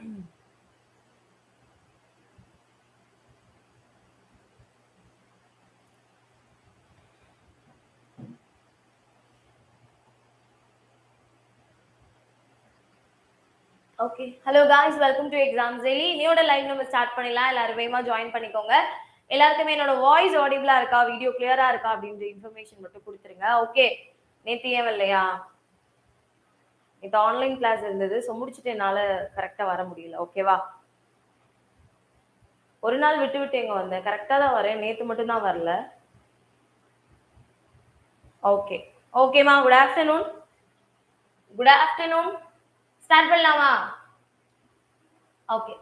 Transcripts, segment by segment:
Okay hello guys, welcome to exams daily. இன்னையோட live நம்ம start பண்ணிடலாம். எல்லாரும் வேகமா ஜாயின் பண்ணிக்கோங்க. எல்லாருக்குமே என்னோட வாய்ஸ் ஆடிபிளா இருக்கா, வீடியோ கிளியரா இருக்கா அப்படின்ற இன்ஃபர்மேஷன் மட்டும் கொடுத்துருங்க. ஓகே, நேற்று ஏன் இல்லையா? நேற்று ஆன்லைன் கிளாஸ் இருந்தது, ஸோ முடிச்சுட்டு என்னால் கரெக்டாக வர முடியல. ஓகேவா? ஒரு நாள் விட்டு விட்டு எங்க வந்தேன், கரெக்டாக தான் வரேன். நேற்று மட்டும் தான் வரல. ஓகே ஓகேமா, good afternoon. Good afternoon. Start பண்ணலாமா? ஓகே,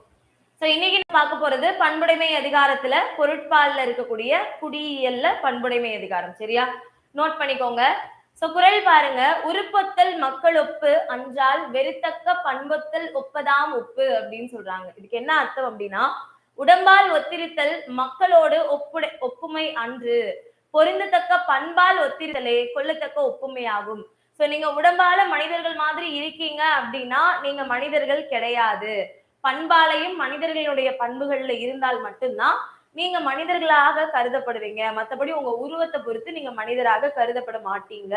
சோ இன்னைக்கு நம்ம பார்க்க போறது பண்புடைமை அதிகாரத்துல பொருட்பால்ல இருக்கக்கூடிய குடியியல்ல பண்புடைமை அதிகாரம். சரியா? நோட் பண்ணிக்கோங்க. சோ குறள் பாருங்க. உருப்பொத்தல் மக்களொப்பு அஞ்சால் வெறுத்தக்க பண்பொத்தல் ஒப்பதாம் ஒப்பு அப்படின்னு சொல்றாங்க. இதுக்கு என்ன அர்த்தம் அப்படின்னா, உடம்பால் ஒத்திருத்தல் மக்களோடு ஒப்புமை அன்று, பொருந்தத்தக்க பண்பால் ஒத்திருத்தலே கொள்ளத்தக்க ஒப்புமை ஆகும். சோ நீங்க உடம்பால மனிதர்கள் மாதிரி இருக்கீங்க அப்படின்னா நீங்க மனிதர்கள் கிடையாது. பண்பாலையும் மனிதர்களுடைய பண்புகள்ல இருந்தால் மட்டும்தான் நீங்க மனிதர்களாக கருதப்படுவீங்க. மற்றபடி உங்க உருவத்தை பொறுத்து நீங்க மனிதராக கருதப்பட மாட்டீங்க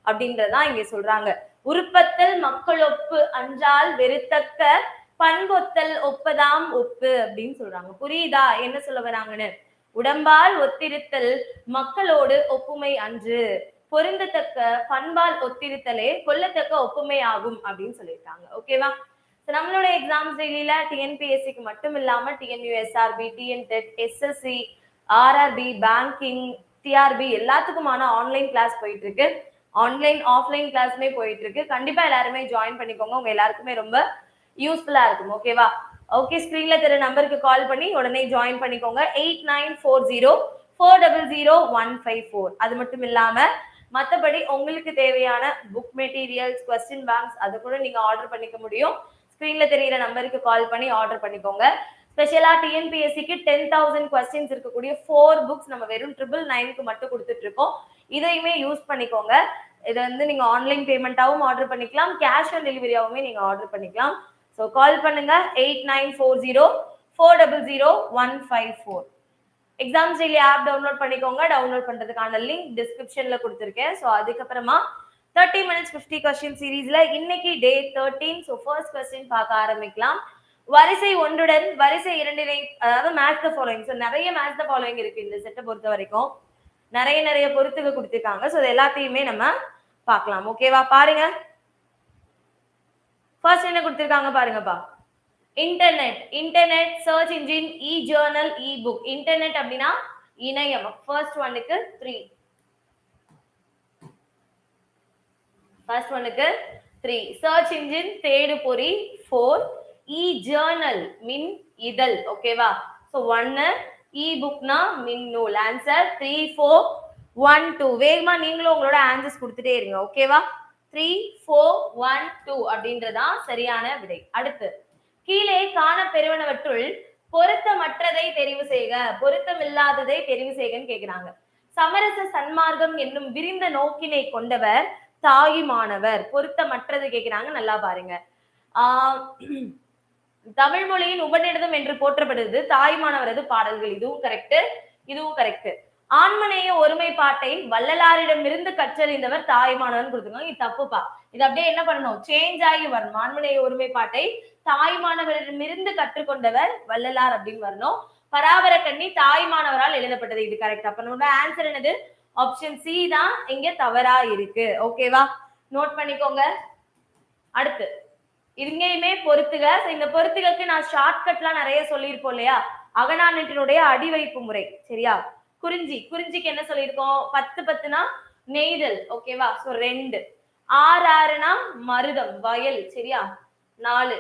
அப்படின்றதான் இங்க சொல்றாங்க. உருப்பத்தல் மக்களொப்பு அஞ்சால் வெறுத்தக்க பண்பொத்தல் ஒப்பதாம் ஒப்பு அப்படின்னு சொல்றாங்க. புரியுதா என்ன சொல்ல வராங்கன்னு? உடம்பால் ஒத்திருத்தல் மக்களோடு ஒப்புமை அன்று, பொருந்தத்தக்க பண்பால் ஒத்திருத்தலே கொள்ளத்தக்க ஒப்புமை ஆகும் அப்படின்னு சொல்லியிருக்காங்க. ஓகேவா? நம்மளோட எக்ஸாம்ஸ் டெய்லியில டிஎன்பிஎஸ்சிக்கு மட்டும் இல்லாம TNUSRB, TNTET, SSC, RRB, banking, TRB எல்லாத்துக்குமான ஆன்லைன் கிளாஸ் போயிட்டு இருக்கு. ஆன்லைன் ஆஃப்லைன் கிளாஸ்மே போயிட்டு இருக்கு. கண்டிப்பா எல்லாருமே ஜாயின் பண்ணிக்கோங்க. உங்க எல்லாருக்குமே ரொம்ப யூஸ்ஃபுல்லா இருக்கும். ஓகேவா? ஓகே, ஸ்கிரீன்ல தெரிய நம்பருக்கு கால் பண்ணி உடனே ஜாயின் பண்ணிக்கோங்க. 8940400154. அது மட்டும் இல்லாம மற்றபடி உங்களுக்கு தேவையான புக் மெட்டீரியல்ஸ், கொஸ்டின் பேங்க்ஸ் அதை கூட நீங்க ஆர்டர் பண்ணிக்க முடியும். ஸ்கிரீன்ல தெரியிற நம்பருக்கு கால் பண்ணி ஆர்டர் பண்ணிக்கோங்க. ஸ்பெஷலா டிஎன்பிஎஸ்சிக்கு 10,000 கொஸ்டின்ஸ் இருக்கக்கூடிய 4 புக்ஸ் நம்ம வெறும் 999க்கு மட்டும் கொடுத்துட்டு இருக்கோம். இதையுமே யூஸ் பண்ணிக்கோங்க. இதை வந்து நீங்க ஆன்லைன் பேமெண்டாவும் ஆர்டர் பண்ணிக்கலாம், கேஷ் ஆன் டெலிவரியாவுமே நீங்க ஆர்டர் பண்ணிக்கலாம். ஸோ கால் பண்ணுங்க 8940400154. எக்ஸாம்ஸ் டெய்லி ஆப் டவுன்லோட் பண்ணிக்கோங்க. டவுன்லோட் பண்றதுக்கான லிங்க் டிஸ்கிரிப்ஷன்ல கொடுத்துருக்கேன். ஸோ அதுக்கப்புறமா 30 minutes 50 question சீரீஸ்ல இன்னைக்கு டே 13. ஸோ ஃபர்ஸ்ட் கொஸ்டின் பார்க்க ஆரம்பிக்கலாம். வரிசை ஒன்றுடன் வரிசை இரண்டினை, அதாவது மேட்ச் த ஃபாலோயிங். ஸோ நிறைய மேட்ச் த ஃபாலோயிங் இருக்கு இந்த செட்டை பொறுத்த வரைக்கும். நிறைய பொறுத்துக்க கொடுத்துருக்காங்க. ஸோ எல்லாத்தையுமே நம்ம பார்க்கலாம். ஓகேவா? பாருங்க, ஃபர்ஸ்ட் என்ன கொடுத்துருக்காங்க பாருங்கப்பா. இன்டர்நெட், இன்டர்நெட், சர்ச் இன்ஜின், இ ஜர்னல், இ புக். இன்டர்நெட் அப்படின்னா இணையம். ஃபர்ஸ்ட் ஒன்னுக்கு 3. ஃபர்ஸ்ட் ஒன்னுக்கு 3. சர்ச் இன்ஜின் தேடு பொறி 4. இ ஜர்னல் மின் இதழ். ஓகேவா? ஸோ 1, இ புக்னா மின் நூல். ஆன்சர் 3, 4, 1, 2. வேகமா நீங்களும் உங்களோட ஆன்சர்ஸ் கொடுத்துட்டே இருங்க. ஓகேவா? 3, 4, 1, 2 அப்படின்றதான் சரியான விடை. அடுத்து, கீழே காண பெறுவனவற்றுள் பொருத்தமற்றதை தெரிவு செய்க, பொருத்தமில்லாததை தெரிவு செய்கன்னு கேட்கிறாங்க. சமரச சன்மார்க்கம் என்னும் விரிந்த நோக்கினை கொண்டவர் தாயுமானவர். பொருத்தமற்றது கேட்கிறாங்க. நல்லா பாருங்க. தமிழ் மொழியின் உபநிடதம் என்று போற்றப்படுது தாயுமானவரது பாடல்கள். இதுவும் கரெக்ட், இதுவும் கரெக்ட். ஆண்மனைய ஒருமைப்பாட்டை வள்ளலாரிடமிருந்து கற்றறிந்தவர் தாயுமானவர் கொடுத்துருக்காங்க. இது தப்புப்பா. இது அப்படியே என்ன பண்ணணும்? சேஞ்ச் ஆகி வரணும். ஆண்மனைய ஒருமைப்பாட்டை தாய்மானவரிடமிருந்து கற்றுக்கொண்டவர் வள்ளலார் அப்படின்னு வரணும். பராபர கண்ணி தாய்மானவரால் எழுதப்பட்டது. இது கரெக்ட். அப்ப நம்மளோட ஆன்சர் என்னது? ஆப்ஷன் சி தான் இங்க தவறா இருக்கு. ஓகேவா? நோட் பண்ணிக்கோங்க. அடுத்து இங்கேயுமே பொறுத்துக. இந்த பொறுத்துகளுக்கு நான் ஷார்ட்கட்லாம் நிறைய சொல்லியிருப்போம் இல்லையா? அகநானூற்றினுடைய அடிவைப்பு முறை. சரியா? குறிஞ்சி, குறிஞ்சிக்கு என்ன சொல்லியிருக்கோம்? 10, 10னா நெய்தல். ஓகேவா? ஸோ 2. 6, 6னா மருதம் வயல். சரியா? 4.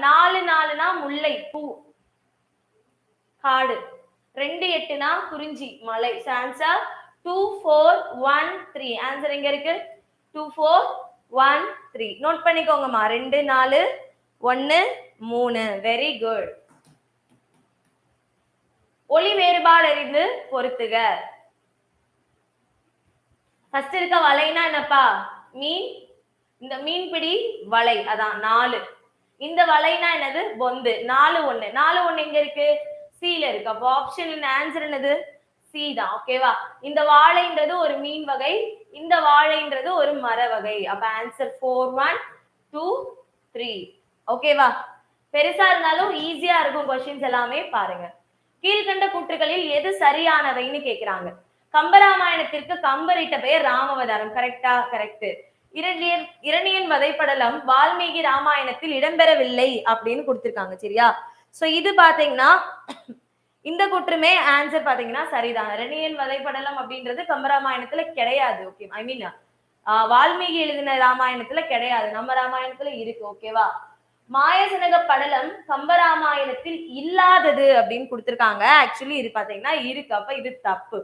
4, 4னா முல்லை பூ காடு. 2, 8னா குறிஞ்சி மலை. ஆன்சர் 2, 4, 1, 3. ஆன்சர் எங்க இருக்கு? 2, 4, 1, 3. நோட் பண்ணிக்கோங்கம்மா. 2, 4, 1, 3. Very good. ஒளி வேறுபாடு அறிந்து பொறுத்துக. ஃபர்ஸ்ட் இருக்க வலைனா என்னப்பா? மீன். இந்த மீன்பிடி வலை. அதான் 4. இந்த வளைனா என்னது பொந்து 4 1 எங்க இருக்கு சீல இருக்கு அப்போ ஆப்ஷன் ஆன்சர் என்னது சி தான் ஓகேவா இந்த வாழைன்றது ஒரு மீன் வகை இந்த வாழைன்றது ஒரு மர வகை அப்ப ஆன்சர் 4 1 2 3 ஓகேவா பெருசா இருந்தாலும் ஈஸியா இருக்கும் क्वेश्चंस எல்லாமே பாருங்க கீழ்கண்ட கூற்றுகளில் எது சரியானவைன்னு கேக்குறாங்க கம்பராமாயணத்திற்கு கம்பர் இட்ட பெயர் ராமவதாரம் கரெக்டா கரெக்ட் இரணியன் வதைப்படலம் வால்மீகி ராமாயணத்தில் இடம்பெறவில்லை அப்படின்னு கொடுத்திருக்காங்க சரியா சோ இது பாத்தீங்கன்னா இந்த கூற்றுமே ஆன்சர் பாத்தீங்கன்னா சரிதான் இரணியன் வதைப்படலம் அப்படின்றது கம்பராமாயணத்துல கிடையாது ஓகே ஐ மீன் வால்மீகி எழுதின ராமாயணத்துல கிடையாது நம்ம ராமாயணத்துல இருக்கு ஓகேவா மாயசனக படலம் கம்பராமாயணத்தில் இல்லாதது அப்படின்னு கொடுத்திருக்காங்க ஆக்சுவலி இது பாத்தீங்கன்னா இருக்கு அப்ப இது தப்பு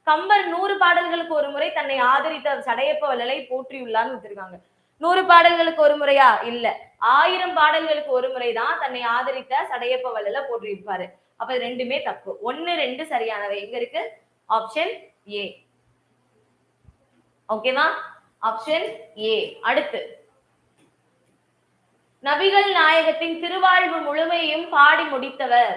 கம்பர் 100 பாடல்களுக்கு ஒரு முறை தன்னை ஆதரித்த சடையப்ப வள்ளலை போற்றியுள்ளான்னு கொடுத்திருக்காங்க 100 பாடல்களுக்கு ஒரு முறையா இல்ல 1000 பாடல்களுக்கு ஒரு முறைதான் தன்னை ஆதரித்த சடையப்ப வள்ளலை போற்றியிருப்பாரு அப்ப ரெண்டுமே தப்பு 1 2 சரியானவை எங்க இருக்கு ஆப்ஷன் ஏ ஓகேவா ஆப்ஷன் ஏ அடுத்து நபிகள் நாயகத்தின் திருவாழ்வு முழுமையும் பாடி முடித்தவர்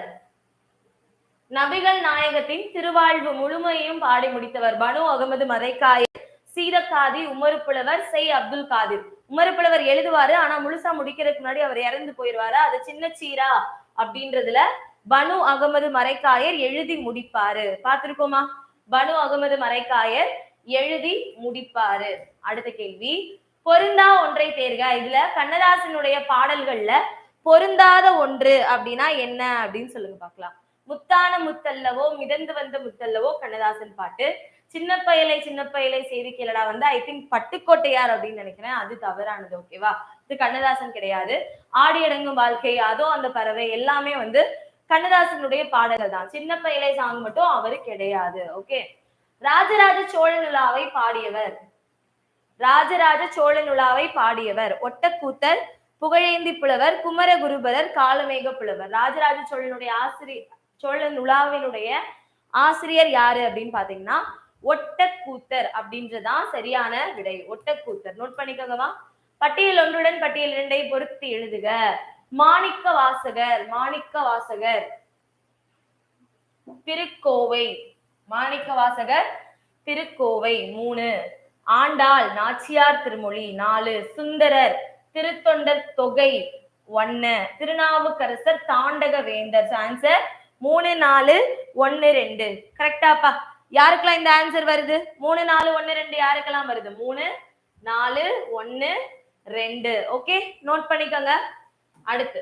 நபிகள் நாயகத்தின் திருவாழ்வு முழுமையும் பாடி முடித்தவர் பனு அகமது மரைக்காயர் சீதக்காதி உமரு புலவர் செய் அப்துல் காதிர் உமரு புலவர் எழுதுவாரு ஆனா முழுசா முடிக்கிறதுக்கு முன்னாடி அவர் இறந்து போயிடுவாரு அது சின்ன சீரா அப்படின்றதுல பனு அகமது மரைக்காயர் எழுதி முடிப்பாரு பார்த்திருக்கோமா பனு அகமது மரைக்காயர் எழுதி முடிப்பாரு அடுத்த கேள்வி பொருந்தா ஒன்றை தேர்க இதுல கண்ணதாசனுடைய பாடல்கள்ல பொருந்தாத ஒன்று அப்படின்னா என்ன அப்படின்னு சொல்லுங்க பார்க்கலாம் முத்தான முத்தல்லவோ மிதந்து வந்த முத்தல்லவோ கண்ணதாசன் பாட்டு சின்ன பயலை செய்தி கேளடா வந்து ஐ திங்க் பட்டுக்கோட்டையார் அப்படின்னு நினைக்கிறேன் அது தவறானது ஓகேவா இது கண்ணதாசன் கிடையாது ஆடி அடங்கும் வாழ்க்கை அதோ அந்த பறவை எல்லாமே வந்து கண்ணதாசனுடைய பாடல்கள் தான் சின்ன பயலை சாங் மட்டும் அவரு கிடையாது ஓகே ராஜராஜ சோழனுலாவை பாடியவர் ராஜராஜ சோழனுலாவை பாடியவர் ஒட்டக்கூத்தர் புகழேந்தி புலவர் குமரகுருபரர் காலமேக புலவர் ராஜராஜ சோழனுடைய சோழன் உலாவினுடைய ஆசிரியர் யாரு அப்படின்னு பாத்தீங்கன்னா ஒட்டக்கூத்தர் அப்படின்றதான் சரியான விடை ஒட்டக்கூத்தர் நோட் பண்ணிக்கோங்கவா பட்டியல் ஒன்றுடன் பட்டியல் 2 பொருத்தி எழுதுக மாணிக்க வாசகர் திருக்கோவை மாணிக்க வாசகர் திருக்கோவை 3 ஆண்டாள் நாச்சியார் திருமொழி 4 சுந்தரர் திருத்தொண்டர் தொகை 1 திருநாவுக்கரசர் தாண்டக வேந்தர் ஆன்சர் 3 4 1 2 கரெக்டாப்பா யாருக்கெல்லாம் இந்த ஆன்சர் வருது 3 4 1 2 யாருக்கெல்லாம் வருது 3 4 1 2 ஓகே நோட் பண்ணிக்கோங்க அடுத்து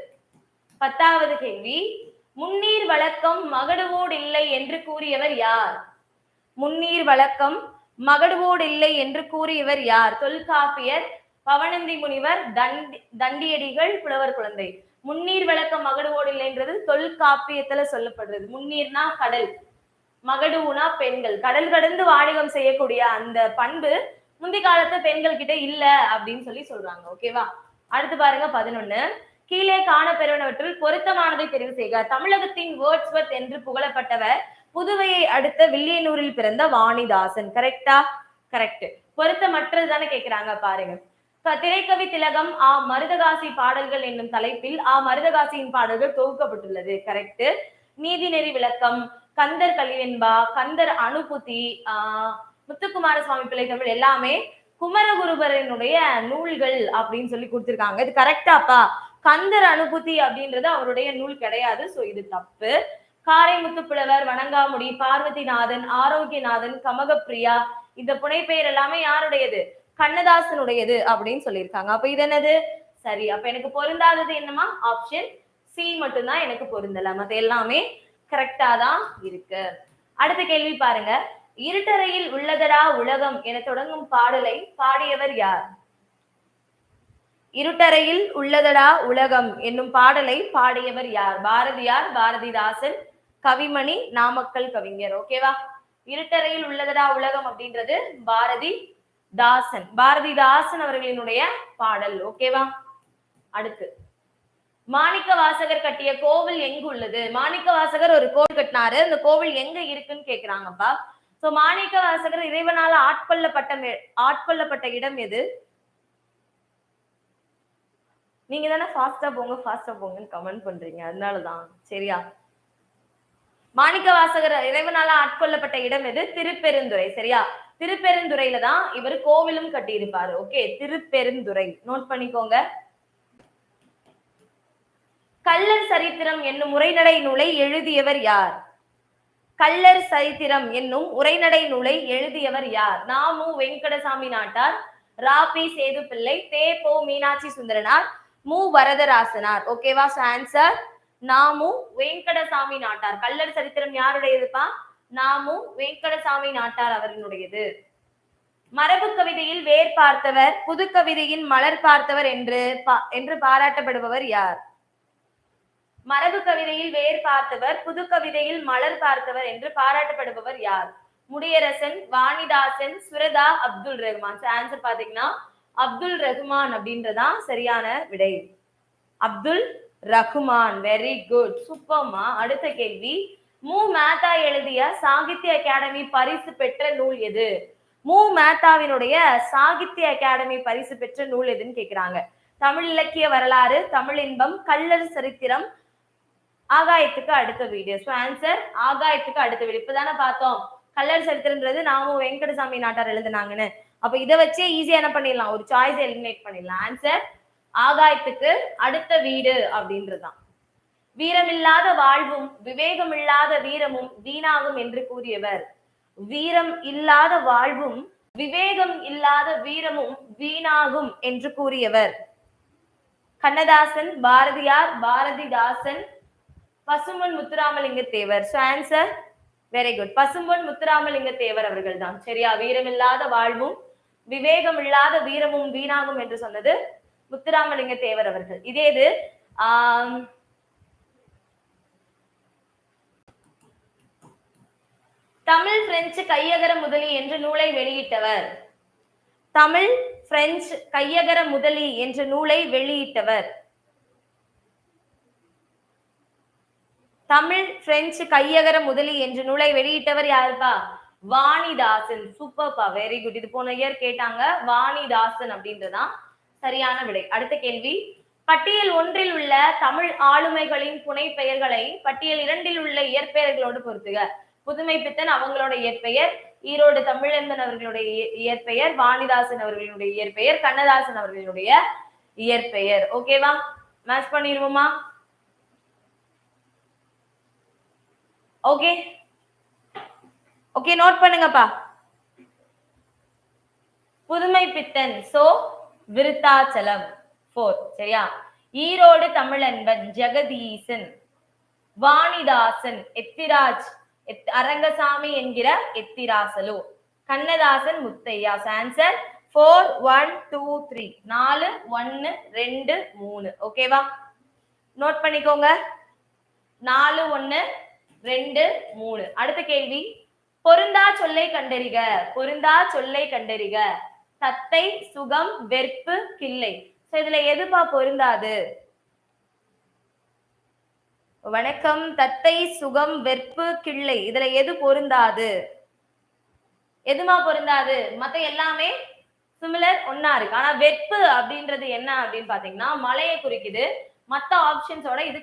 10வது கேள்வி முன்னீர் வழக்கம் மகடுவோடு இல்லை என்று கூறியவர் யார் முன்னீர் வழக்கம் மகடுவோடு இல்லை என்று கூறியவர் யார் தொல்காப்பியர் பவனந்தி முனிவர் தண்டியடிகள் புலவர் குழந்தை முன்னீர் விளக்கம் மகடுவோடு இல்லைன்றது தொல்காப்பியத்துல சொல்லப்படுறது முன்னீர்னா கடல் மகடுனா பெண்கள் கடல் கடந்து வாணிகம் செய்யக்கூடிய அந்த பண்பு முந்தி காலத்து பெண்கள் கிட்ட இல்ல அப்படின்னு சொல்றாங்க ஓகேவா அடுத்து பாருங்க 11 கீழே காணப்பெறுவனவற்றில் பொருத்தமானதை தெரிவு செய்க தமிழகத்தின் வேர்ட்ஸ்வர்த் என்று புகழப்பட்டவர் புதுவையை அடுத்த வில்லியனூரில் பிறந்த வாணிதாசன் கரெக்டா கரெக்ட் பொருத்தமற்றது தானே கேக்குறாங்க பாருங்க திரைக்கவி திலகம் மருதகாசி பாடல்கள் என்னும் தலைப்பில் மருதகாசியின் பாடல்கள் தொகுக்கப்பட்டுள்ளது கரெக்ட் நீதிநெறி விளக்கம் கந்தர் கலிவெண்பா கந்தர் அனுபூதி முத்துக்குமார சுவாமி பிள்ளை தமிழ் எல்லாமே குமரகுருபரனுடைய நூல்கள் அப்படின்னு சொல்லி கொடுத்திருக்காங்க இது கரெக்டாப்பா கந்தர் அனுபூதி அப்படின்றது அவருடைய நூல் கிடையாது சோ இது தப்பு காரைமுத்துப்புலவர் வணங்காமுடி பார்வதிநாதன் ஆரோக்கியநாதன் கமகப்பிரியா இந்த புனைப்பெயர் எல்லாமே யாருடையது கண்ணதாசனுடையது அப்படின்னு சொல்லியிருக்காங்க அப்ப இது என்னது சரி அப்ப எனக்கு பொருந்தாதது என்னமா ஆப்ஷன் சி மட்டும்தான் எனக்கு பொருந்தல மத்த எல்லாமே கரெக்டா தான் இருக்கு அடுத்த கேள்வி பாருங்க இருட்டறையில் உள்ளதடா உலகம் என தொடங்கும் பாடலை பாடியவர் யார் இருட்டறையில் உள்ளதடா உலகம் என்னும் பாடலை பாடியவர் யார் பாரதியார் பாரதிதாசன் கவிமணி நாமக்கல் கவிஞர் ஓகேவா இருட்டறையில் உள்ளதடா உலகம் அப்படின்றது பாரதிதாசன் அவர்களினுடைய பாடல் ஓகேவா அடுத்து மாணிக்க வாசகர் கட்டிய கோவில் எங்கு உள்ளது மாணிக்க வாசகர் ஒரு கோவில் கட்டினாரு அந்த கோவில் எங்க இருக்குன்னு கேக்குறாங்கப்பா சோ மாணிக்க வாசகர் இறைவனால ஆட்கொள்ளப்பட்ட இடம் எது நீங்க தானே ஃபாஸ்டா போங்கன்னு கமெண்ட் பண்றீங்க, அதனாலதான். சரியா? மாணிக்க வாசகர் இறைவனால ஆட்கொள்ளப்பட்ட இடம் எது? திருப்பெருந்துறை. சரியா? திருப்பெருந்துறையில தான் இவர் கோவிலும் கட்டியிருப்பாரு. ஓகே, திருப்பெருந்துறை நோட் பண்ணிக்கோங்க. கள்ளர் சரித்திரம் என்னும் உரைநடை நூலை எழுதியவர் யார்? கள்ளர் சரித்திரம் என்னும் உரைநடை நூலை எழுதியவர் யார்? நா.மு. வெங்கடசாமி நாட்டார், ரா.பி. சேதுப்பிள்ளை, தே.பொ. மீனாட்சி சுந்தரனார், மு. வரதராசனார். ஓகேவா? ஆன்சர் நா.மு. வெங்கடசாமி நாட்டார். கள்ளர் சரித்திரம் யாருடையதுப்பா? நா.மு. வெங்கடசாமி நாட்டார் அவர்களுடையது. மரபு கவிதையில் வேர் பார்த்தவர், புது கவிதையின் மலர் பார்த்தவர் என்று பாராட்டப்படுபவர் யார்? மரபு கவிதையில் வேர் பார்த்தவர், புது கவிதையில் மலர் பார்த்தவர் என்று பாராட்டப்படுபவர் யார்? முடியரசன், வாணிதாசன், சுரதா, அப்துல் ரஹ்மான். ஆன்சர் பாத்தீங்கன்னா அப்துல் ரஹ்மான் அப்படின்றதான் சரியான விடை. அப்துல் ரஹ்மான். வெரி குட், சூப்பர்மா. அடுத்த கேள்வி, மு. மேத்தா எழுதிய சாகித்ய அகாடமி பரிசு பெற்ற நூல் எது? மு. மேத்தாவினுடைய சாகித்ய அகாடமி பரிசு பெற்ற நூல் எதுன்னு கேக்குறாங்க. தமிழ் இலக்கிய வரலாறு, தமிழ் இன்பம், கள்ளர் சரித்திரம், ஆகாயத்துக்கு அடுத்த வீடியோ. சோ ஆன்சர் ஆகாயத்துக்கு அடுத்த வீடியோ. இப்பதானே பார்த்தோம் கள்ளர் சரித்திரம்ன்றது நா.மு. வெங்கடசாமி நாட்டார் எழுதுனாங்கன்னு. அப்ப இதை வச்சே ஈஸியா என்ன பண்ணிடலாம், ஒரு சாய்ஸ் எலிமினேட் பண்ணிடலாம். ஆன்சர் ஆகாயத்துக்கு அடுத்த வீடு அப்படின்றதுதான். வீரமில்லாத வாழ்வும் விவேகம் இல்லாத வீரமும் வீணாகும் என்று கூறியவர்? வீரம் இல்லாத வாழ்வும் விவேகம் இல்லாத வீரமும் வீணாகும் என்று கூறியவர்? Kannadasan, Bharathiyar, Bharathidasan, Pasumpon Muthuramalinga Thevar. So answer very good, Pasumpon Muthuramalinga Thevar அவர்கள் தான். சரியா? வீரமில்லாத வாழ்வும் விவேகம் இல்லாத வீரமும் வீணாகும் என்று சொன்னது முத்துராமலிங்க தேவர் அவர்கள். இதே இது தமிழ் பிரெஞ்சு கையகர முதலி என்ற நூலை வெளியிட்டவர்? தமிழ் பிரெஞ்சு கையகர முதலி என்ற நூலை வெளியிட்டவர்? தமிழ் பிரெஞ்சு கையகர முதலி என்ற நூலை வெளியிட்டவர் யாருப்பா? வாணிதாசன். சூப்பர்ப்பா, வெரி குட். இது போன இயர் கேட்டாங்க. வாணிதாசன் அப்படின்றதான் சரியான விடை. அடுத்த கேள்வி, பட்டியல் 1 உள்ள தமிழ் ஆளுமைகளின் புனை பெயர்களை பட்டியல் 2 உள்ள இயற்பெயர்களோடு பொறுத்துக. புதுமை பித்தன் அவங்களோட இயற்பெயர், ஈரோடு தமிழன்பன் அவர்களுடைய இயற்பெயர், வாணிதாசன் அவர்களுடைய இயற்பெயர், கண்ணதாசன் அவர்களுடைய இயற்பெயர். ஓகேவா? மேட்ச் பண்ணிடுவோமா? ஓகே ஓகே, நோட் பண்ணுங்கப்பா. புதுமை பித்தன் சோ விருத்தாச்சலம் 4. சரியா? ஈரோடு தமிழன்பன் ஜெகதீசன், வாணிதாசன் எத்திராஜ் அரங்கசாமி என்கிற எத்திராசலு, கண்ணதாசன் முத்தையா. ஆன்சர் 4 1 2 3 4 1 2 3. ஓகேவா? நோட் பண்ணிக்கோங்க. 4 1 2 3. அடுத்த கேள்வி, பொருந்தா சொல்லை கண்டறிக. பொருந்தா சொல்லை கண்டறிக. தத்தை, சுகம், வெறுப்பு, கிள்ளை. இதுல எதுப்பா பொருந்தாது? வணக்கம். தத்தை, சுகம், வெறுப்பு, கிள்ளை, இதுல எது பொருந்தாது? எதுமா பொருந்தாது? மத்த எல்லாமே சிமிலர் ஒன்னா இருக்கு. ஆனா வெறுப்பு அப்படின்றது என்ன அப்படின்னு பாத்தீங்கன்னா மலையை குறிக்குது. மத்த ஆப்ஷன்ஸோட இது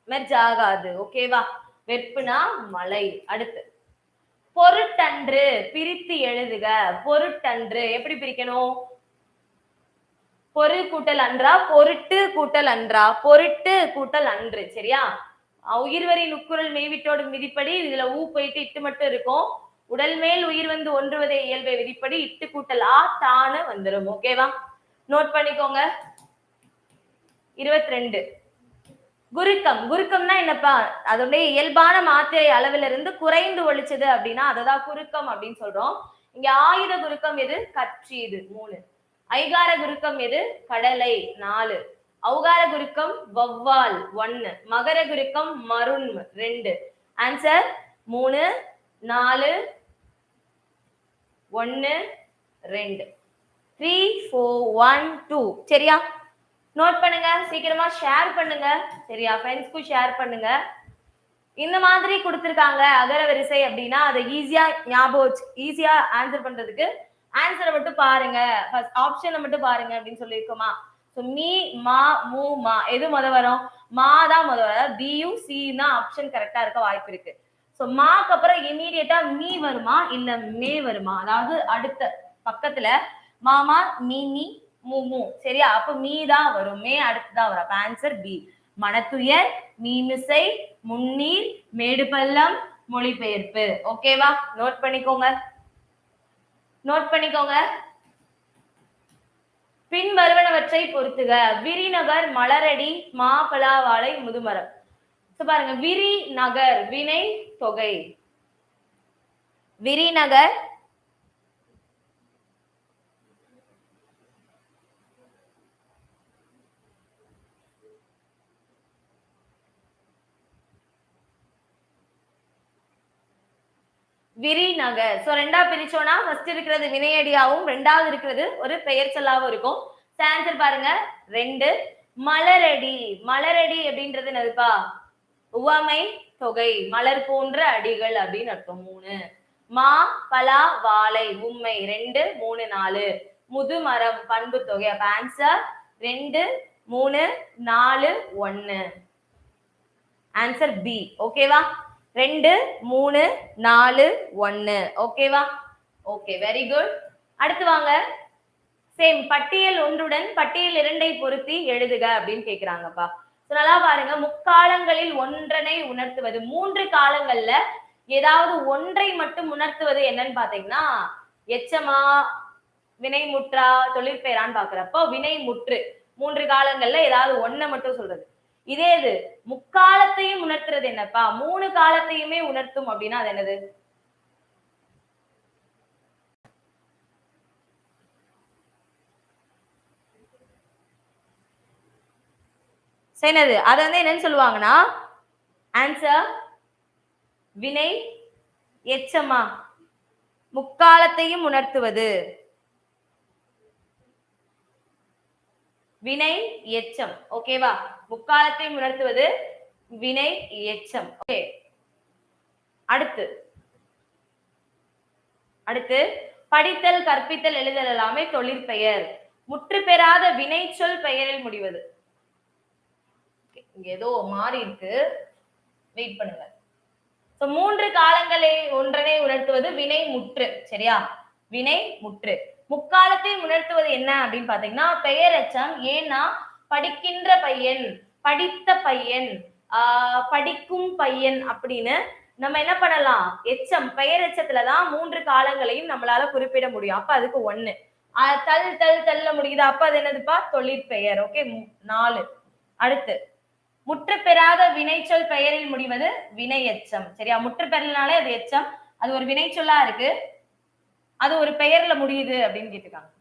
மெர்ஜ் ஆகாது. ஓகேவா? வெறுப்புனா மலை. அடுத்து, பொருட்டன்று பிரித்து எழுதுக. பொருட்டன்று எப்படி பிரிக்கணும்? பொரு கூட்டல் அன்றா, பொருட்டு கூட்டல் அன்றா, பொருட்டு கூட்டல் அன்று. சரியா? உயிர்வரி நுக்குரல் மெய்விட்டோடு விதிப்படி இதுல ஊ போயிட்டு இட்டு மட்டும் இருக்கும். உடல் மேல் உயிர் வந்து ஒன்றுவதே இயல்பை விதிப்படி இட்டு கூட்டல் ஆ தானு வந்துடும். ஓகேவா? நோட் பண்ணிக்கோங்க. 22. குருக்கம். குருக்கம்னா என்னப்பா? அதோடைய இயல்பான மாத்திரை அளவில இருந்து குறைந்து ஒழிச்சது அப்படின்னா அததான் குருக்கம் அப்படின்னு சொல்றோம். இங்க ஆயுத குருக்கம் எது? கற்றீது 3. ஐகார குருக்கம் எது? கடலை 4. ஔகார குருக்கம் வௌவால் 1. மகர குருக்கம் மருண் 2. ஆன்சர் 3 4 1 2 3 4 1 2. சரியா? நோட் பண்ணுங்க, சீக்கிரமா ஷேர் பண்ணுங்க. சரியா? ஃப்ரெண்ட்ஸ்க்கும் ஷேர் பண்ணுங்க. இந்த மாதிரி கொடுத்திருக்காங்க அகர வரிசை அப்படின்னா அதை ஈஸியா ஆன்சர் பண்றதுக்கு ஆன்சரை மட்டும் பாருங்க, ஃபர்ஸ்ட் ஆப்ஷனை மட்டும் பாருங்க அப்படின்னு சொல்லியிருக்கோமா? சோ மீ மா மூ மா எது முத வரும்? மா தான் முத வரும். அதாவது பியும் சி தான் ஆப்ஷன் கரெக்டா இருக்க வாய்ப்பு இருக்கு. சோ மாக்கு அப்புறம் இமீடியட்டா மீ வருமா இல்ல மே வருமா? அதாவது அடுத்த பக்கத்துல மாமா மீனி மூமு சரியா? அப்ப மீ தான் வரும். மே அடுத்து தான் வரும். அப்ப ஆன்சர் பி. மனத்துயர், மீமிசை, முன்னீர், மேடு பள்ளம், மொழிபெயர்ப்பு. ஓகேவா? நோட் பண்ணிக்கோங்க. நோட் பண்ணிக்கோங்க. பின் வருவனவற்றை பொறுத்துக. விரிநகர், மலரடி, மாபலா, வாழை, முதுமரம். பாருங்க, விரி நகர் வினை தொகை. விரிநகர் விரிநகர். சோ ரெண்டா பிரிச்சோம்னா ஃபர்ஸ்ட் இருக்கிறது வினையடியாவும் ரெண்டாவது இருக்கிறது ஒரு பெயர் சொல்லாவும் இருக்கும். ஆன்சர் பாருங்க 2. மலரடி. மலரடி அப்படின்றது என்னதுப்பா? உவமை தொகை. மலர் போன்ற அடிகள் அப்படின்னு அர்த்தம். 3. மா பலா வாழை உண்மை 2 3 4. முதுமரம் பண்பு தொகை. அப்ப ஆன்சர் 2 3 4 1. Answer B. ஓகேவா? 2 3 4 1. ஓகேவா? Okay, very good. அடுத்து வாங்க. சேம் பட்டியல் ஒன்றுடன் பட்டியல் 2ஐ பொருத்தி எழுதுக அப்படின்னு கேக்குறாங்கப்பா. நல்லா பாருங்க, முக்காலங்களில் ஒன்றனை உணர்த்துவது. 3 காலங்கள்ல ஏதாவது ஒன்றை மட்டும் உணர்த்துவது என்னன்னு பாத்தீங்கன்னா எச்சமா வினைமுற்றா தொழிற்பெயரான்னு பாக்குறப்போ வினைமுற்று. 3 காலங்கள்ல ஏதாவது ஒன்ன மட்டும் சொல்றது. இதே இது முக்காலத்தையும் உணர்த்துறது என்னப்பா? 3 காலத்தையுமே உணர்த்தும் அப்படின்னா அது என்னது? என்னது? அது வந்து என்னன்னு சொல்லுவாங்கன்னா ஆன்சர் வினை எச்சமா. முக்காலத்தையும் உணர்த்துவது வினை எச்சம். ஓகேவா? முக்காலத்தையும் உணர்த்துவது வினை எச்சம். ஓகே, அடுத்து படித்தல், கற்பித்தல், எழுதல் எல்லாமே தொழிற்பெயர். முற்று பெறாத வினை சொல் பெயரில் முடிவது. இங்க ஏதோ மாறி இருக்கு, வெயிட் பண்ணுங்க. 3 காலங்களை ஒன்றனை உணர்த்துவது வினை முற்று. சரியா? வினை முற்று. முக்காலத்தை உணர்த்துவது என்ன அப்படின்னு பாத்தீங்கன்னா பெயரெச்சம். ஏன்னா படிக்கின்ற பையன், படித்த பையன், படிக்கும் பையன் அப்படின்னு நம்ம என்ன பண்ணலாம்? எச்சம் பெயரெச்சத்துலதான் 3 காலங்களையும் நம்மளால குறிப்பிட முடியும். அப்ப அதுக்கு 1. தள்ள முடியுது. அப்ப அது என்னதுப்பா? தொழிற்பெயர். ஓகே, 4. அடுத்து முற்று பெறாத வினைச்சொல் பெயரில் முடிவது வினை எச்சம். சரியா? முற்று பெறலனாலே அது எச்சம். அது ஒரு வினைச்சொல்லா இருக்கு, அது ஒரு பெயர்ல முடியுது அப்படின்னு கேட்டுக்காங்க.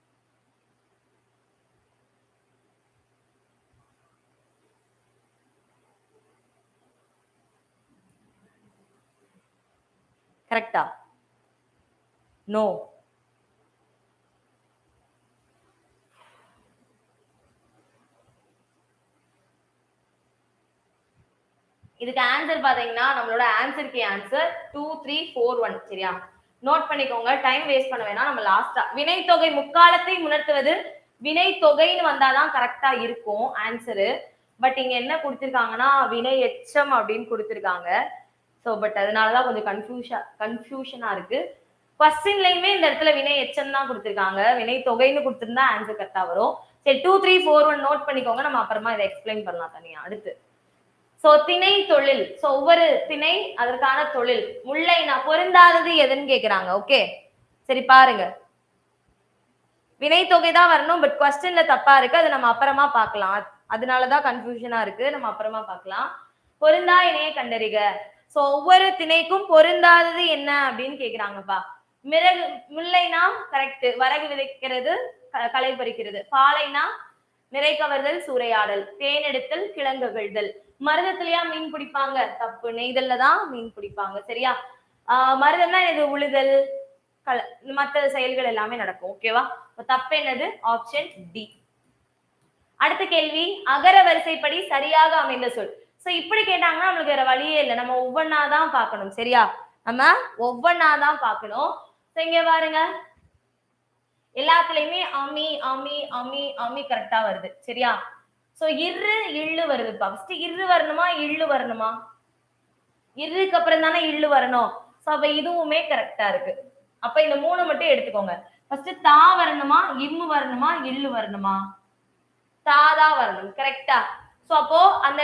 கரெக்டா? நோ. இதுக்கு ஆன்சர் பாத்தீங்கன்னா நம்மளோட ஆன்சருக்கு ஆன்சர் 2 3 4 1. சரியா? நோட் பண்ணிக்கோங்க, டைம் வேஸ்ட் பண்ண வேணாம். நம்ம லாஸ்டா வினைத்தொகை முக்காலத்தை உணர்த்துவது வினை தொகைன்னு வந்தாதான் கரெக்டா இருக்கும் ஆன்சரு. பட் இங்க என்ன கொடுத்திருக்காங்கன்னா வினை எச்சம் அப்படின்னு கொடுத்திருக்காங்க. ஸோ பட் அதனாலதான் கொஞ்சம் கன்ஃபியூஷனா இருக்கு. கொஸ்டின்லயுமே இந்த இடத்துல வினை எச்சம் தான் கொடுத்திருக்காங்க. வினை தொகைன்னு கொடுத்திருந்தா ஆன்சர் கரெக்டா வரும். சரி, 2 3 4 1 நோட் பண்ணிக்கோங்க. நம்ம அப்புறமா இதை எக்ஸ்பிளைன் பண்ணலாம் தனியா. அடுத்து திணை தொழில். ஒவ்வொரு திணை அதற்கான தொழில். முல்லைனா பொருந்தாதது எதுன்னு கேக்குறாங்க. ஓகே, சரி பாருங்க, வினை தொகை தான் வரணும். பட் கொஸ்டின்ல தப்பா இருக்கு, அது நம்ம அப்புறமா பார்க்கலாம். அதனாலதான் கன்ஃபியூஷனா இருக்கு, நம்ம அப்புறமா பார்க்கலாம். பொருந்தா இணைய கண்டறிக. ஒவ்வொரு திணைக்கும் பொருந்தாதது என்ன அப்படின்னு கேக்குறாங்கப்பா. மிளகு முல்லைனா கரெக்ட், வரகு விதைக்கிறது, களை பறிக்கிறது. பாலைனா நிறை கவர்தல், சூறையாடல். தேனெடுத்தல், கிழங்குகழ்தல். மருதத்திலயா மீன் பிடிப்பாங்க? தப்பு, நெய்தல்ல தான் மீன் பிடிப்பாங்க. சரியா? மருதம்னா இது உழுதல், மற்ற செயல்கள் எல்லாமே நடக்கும். ஓகேவா? தப்பு என்னது? Option D. அடுத்த கேள்வி, அகர வரிசைப்படி சரியாக அமைந்த சொல். இப்படி கேட்டாங்கன்னா நம்மளுக்கு வேற வழியே இல்லை, நம்ம ஒவ்வொன்னாதான் பார்க்கணும். சரியா? நம்ம ஒவ்வொன்னாதான் பார்க்கணும். இங்க பாருங்க, எல்லாத்துலயுமே அமி அமி அமி அமி கரெக்டா வருது. சரியா? சோ இரு இல்லு வருதுப்பா. ஃபர்ஸ்ட் இரு வரணுமா இல்லு வரணுமா? இருக்கு அப்புறம் தானே இல்லு வரணும். சோ அப்ப இதுவுமே கரெக்டா இருக்கு. அப்ப இந்த 3 மட்டும் எடுத்துக்கோங்க. ஃபர்ஸ்ட் தா வரணுமா இம்மு வரணுமா இல்லு வரணுமா? தா தான் வரணும். கரெக்டா? சோ அப்போ அந்த